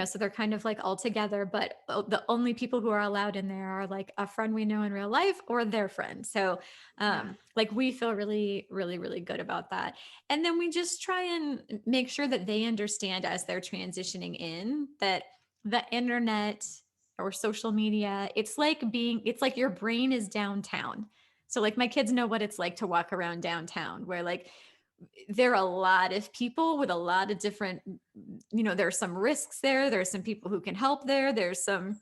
so they're kind of like all together, but the only people who are allowed in there are like a friend we know in real life or their friend. So Yeah. like we feel really, really, really good about that. And then we just try and make sure that they understand as they're transitioning in that the internet or social media, it's like your brain is downtown. So like my kids know what it's like to walk around downtown where like there are a lot of people with a lot of different, there's some risks there. There's some people who can help there. There's some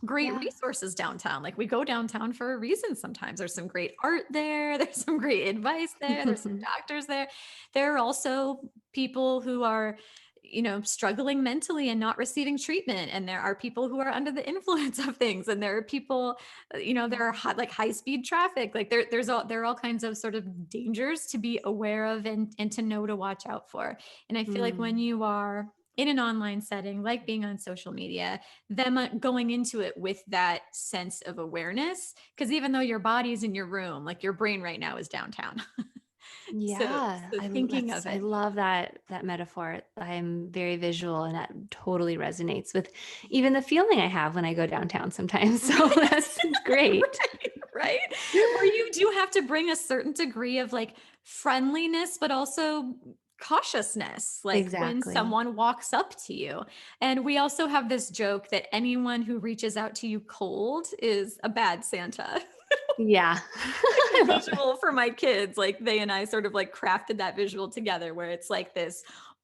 great Yeah. resources downtown. Like we go downtown for a reason sometimes. There's some great art there. There's some great advice there. There's some doctors there. There are also people who are, struggling mentally and not receiving treatment. And there are people who are under the influence of things. And there are people, there are like high speed traffic. Like there are all kinds of sort of dangers to be aware of and to know to watch out for. And I feel like when you are in an online setting, like being on social media, them going into it with that sense of awareness, because even though your body's in your room, like your brain right now is downtown. so, Yeah, so thinking of I it. love that metaphor. I'm very visual, and that totally resonates with even the feeling I have when I go downtown sometimes. So that's great. Right? Where you do have to bring a certain degree of like friendliness, but also cautiousness, like when Exactly. someone walks up to you. And we also have this joke that anyone who reaches out to you cold is a bad Santa. Yeah. Like I a love that. visual for my kids, like they and I sort of like crafted that visual together where it's like this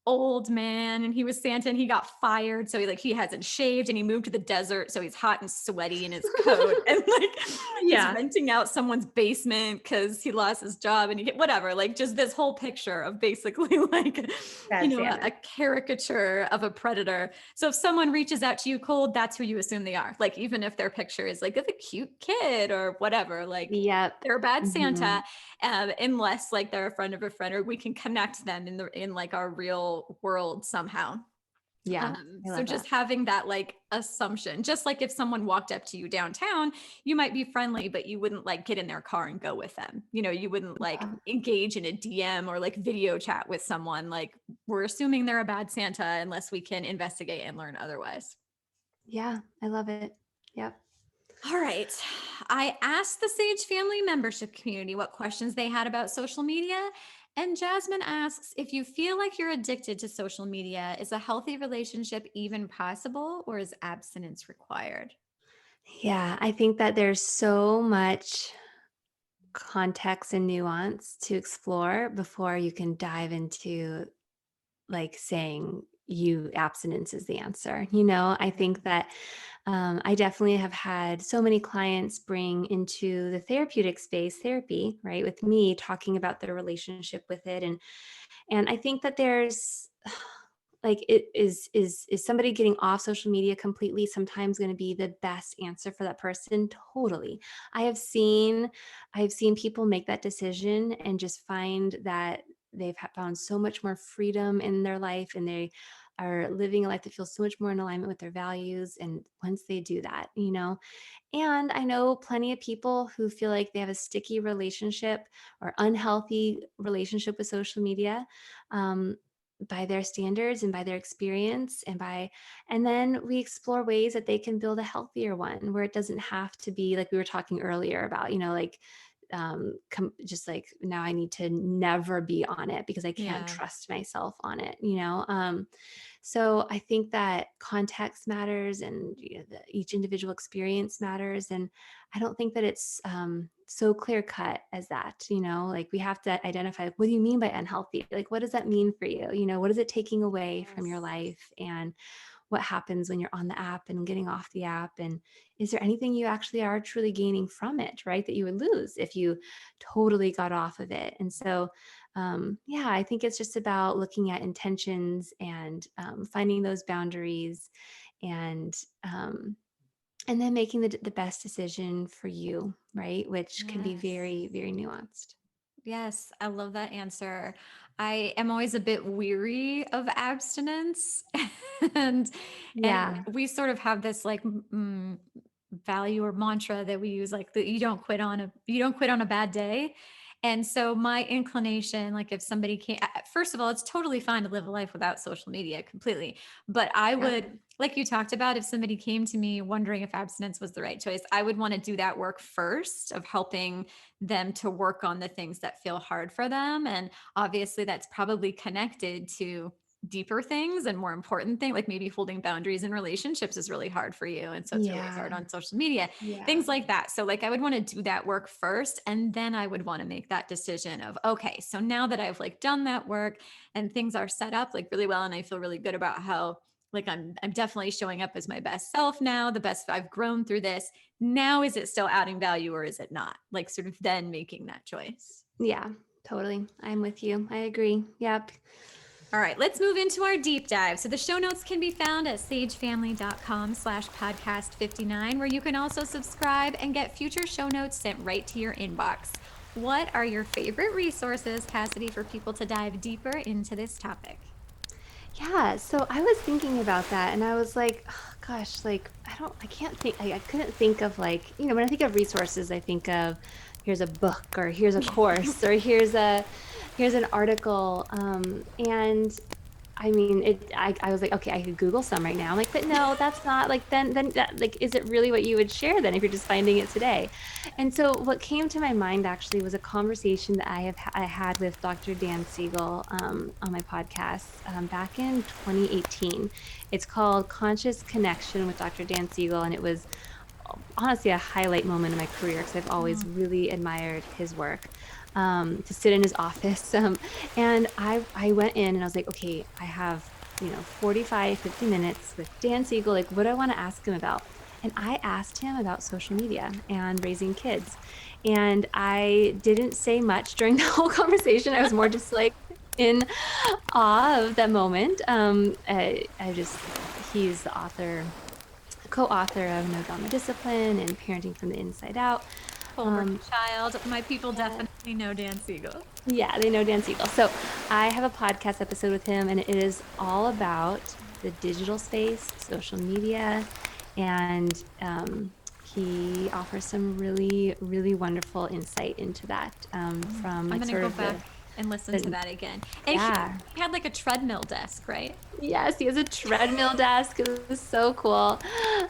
old man and he was Santa and he got fired. So he hasn't shaved and he moved to the desert. So he's hot and sweaty in his coat and like he's Yeah. renting out someone's basement because he lost his job and whatever, like just this whole picture of basically like, Bad Santa. a caricature of a predator. So if someone reaches out to you cold, that's who you assume they are. Like, even if their picture is like of a cute kid or whatever, like Yep. they're a bad Mhm. Santa, unless like they're a friend of a friend or we can connect them in like our real world somehow. Yeah. I So love that. just having that like assumption, just like if someone walked up to you downtown, you might be friendly, but you wouldn't like get in their car and go with them. You wouldn't like Yeah. engage in a DM or like video chat with someone. Like we're assuming they're a bad Santa unless we can investigate and learn otherwise. Yeah. I love it. Yep. All right. I asked the Sage Family membership community what questions they had about social media. And Jasmine asks, if you feel like you're addicted to social media, is a healthy relationship even possible or is abstinence required? Yeah. I think that there's so much context and nuance to explore before you can dive into like saying you abstinence is the answer. I think that I definitely have had so many clients bring into the therapeutic space therapy, right? With me talking about their relationship with it. And I think that there's like it is somebody getting off social media completely sometimes going to be the best answer for that person. Totally. I have seen people make that decision and just find that they've found so much more freedom in their life, and they are living a life that feels so much more in alignment with their values. And once they do that, and I know plenty of people who feel like they have a sticky relationship or unhealthy relationship with social media, um, by their standards and by their experience, and then we explore ways that they can build a healthier one where it doesn't have to be like we were talking earlier about, like just like now I need to never be on it because I can't Yeah. trust myself on it. So I think that context matters, and each individual experience matters. And I don't think that it's so clear cut as that, like we have to identify, like, what do you mean by unhealthy? Like, what does that mean for you? What is it taking away from your Yes. life? And what happens when you're on the app and getting off the app? And is there anything you actually are truly gaining from it, right? That you would lose if you totally got off of it. And so yeah, I think it's just about looking at intentions and finding those boundaries, and um, and then making the best decision for you, right? Which can be Yes. very, very nuanced. Yes, I love that answer. I am always a bit weary of abstinence, and Yeah. we sort of have this like value or mantra that we use, like that you don't quit on a bad day. And so my inclination, like if somebody came, first of all, it's totally fine to live a life without social media completely. But I Yeah. would, like you talked about, if somebody came to me wondering if abstinence was the right choice, I would want to do that work first of helping them to work on the things that feel hard for them. And obviously that's probably connected to deeper things and more important things, like maybe holding boundaries in relationships is really hard for you. And so it's really hard Yeah. on social media, Yeah. things like that. So like I would want to do that work first, and then I would want to make that decision of, okay, so now that I've like done that work and things are set up like really well, and I feel really good about how like I'm definitely showing up as my best self now, the best I've grown through this. Now, is it still adding value or is it not? Like sort of then making that choice. Yeah, totally. I'm with you. I agree. Yep. All right, let's move into our deep dive. So the show notes can be found at sagefamily.com/podcast59, where you can also subscribe and get future show notes sent right to your inbox. What are your favorite resources, Cassidy, for people to dive deeper into this topic? Yeah, so I was thinking about that and I was like, oh, gosh, like I can't think, I couldn't think of like, when I think of resources, I think of here's a book or here's a course or here's an article. And I mean, I was like, okay, I could Google some right now. I'm like, but no, that's not like, then that, like, is it really what you would share then if you're just finding it today? And so what came to my mind actually was a conversation that I had with Dr. Dan Siegel on my podcast back in 2018. It's called Conscious Connection with Dr. Dan Siegel. And it was honestly a highlight moment in my career because I've always really admired his work. To sit in his office. And I went in and I was like, okay, I have, 45, 50 minutes with Dan Siegel. Like, what do I want to ask him about? And I asked him about social media and raising kids. And I didn't say much during the whole conversation. I was more just like in awe of that moment. He's the co-author of No Drama Discipline and Parenting from the Inside Out. Child, my people definitely know Dan Siegel. Yeah, they know Dan Siegel. So I have a podcast episode with him, and it is all about the digital space, social media, and he offers some really, really wonderful insight into that from like I'm sort gonna of go back and listen to that again. And Yeah. he had like a treadmill desk, right? Yes, he has a treadmill desk. It was so cool.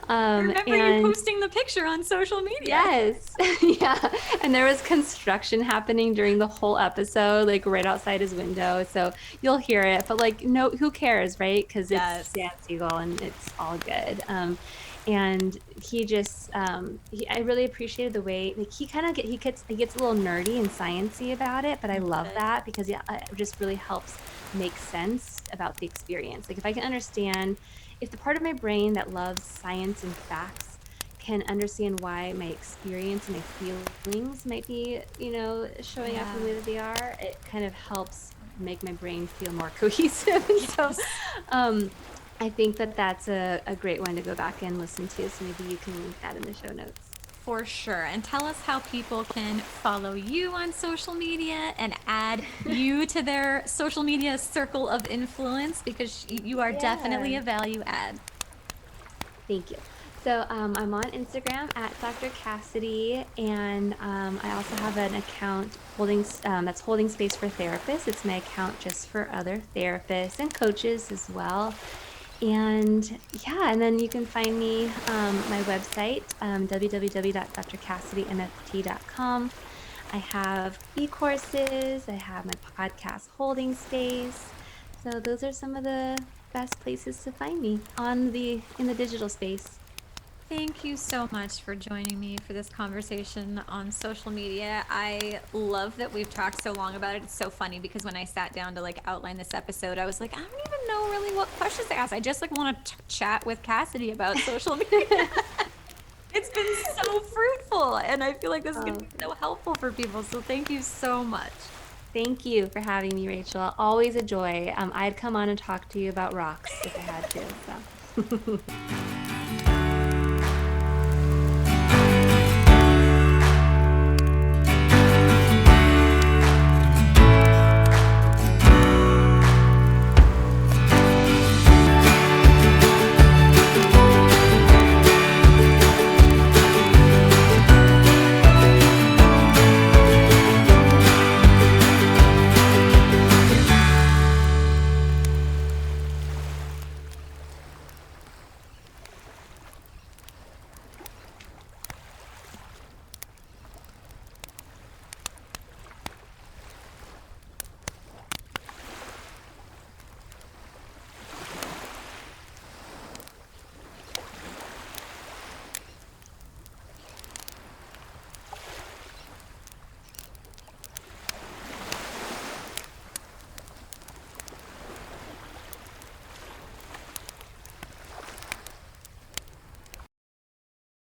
I remember you posting the picture on social media. Yes. Yeah. And there was construction happening during the whole episode, like right outside his window. So you'll hear it, but like, no, who cares, right? Because it's Dan Siegel and it's all good. And he just, I really appreciated the way, like he gets a little nerdy and sciencey about it, but I love that because it just really helps make sense about the experience. Like if I can understand, if the part of my brain that loves science and facts can understand why my experience and my feelings might be, showing up in the way that they are, it kind of helps make my brain feel more cohesive. And so, I think that's a great one to go back and listen to. So maybe you can link that in the show notes. For sure. And tell us how people can follow you on social media and add you to their social media circle of influence, because you are definitely a value add. Thank you. So I'm on Instagram at Dr. Cassidy, and I also have an account that's Holding Space for Therapists. It's my account just for other therapists and coaches as well. And and then you can find me my website, www.drcassidymft.com. I have e-courses. I have my podcast Holding Space. So those are some of the best places to find me in the digital space. Thank you so much for joining me for this conversation on social media. I love that we've talked so long about it. It's so funny because when I sat down to like outline this episode, I was like, I don't even know really what questions to ask. I just like want to chat with Cassidy about social media. It's been so fruitful, and I feel like this is going to be so helpful for people. So thank you so much. Thank you for having me, Rachel. Always a joy. I'd come on and talk to you about rocks if I had to. So.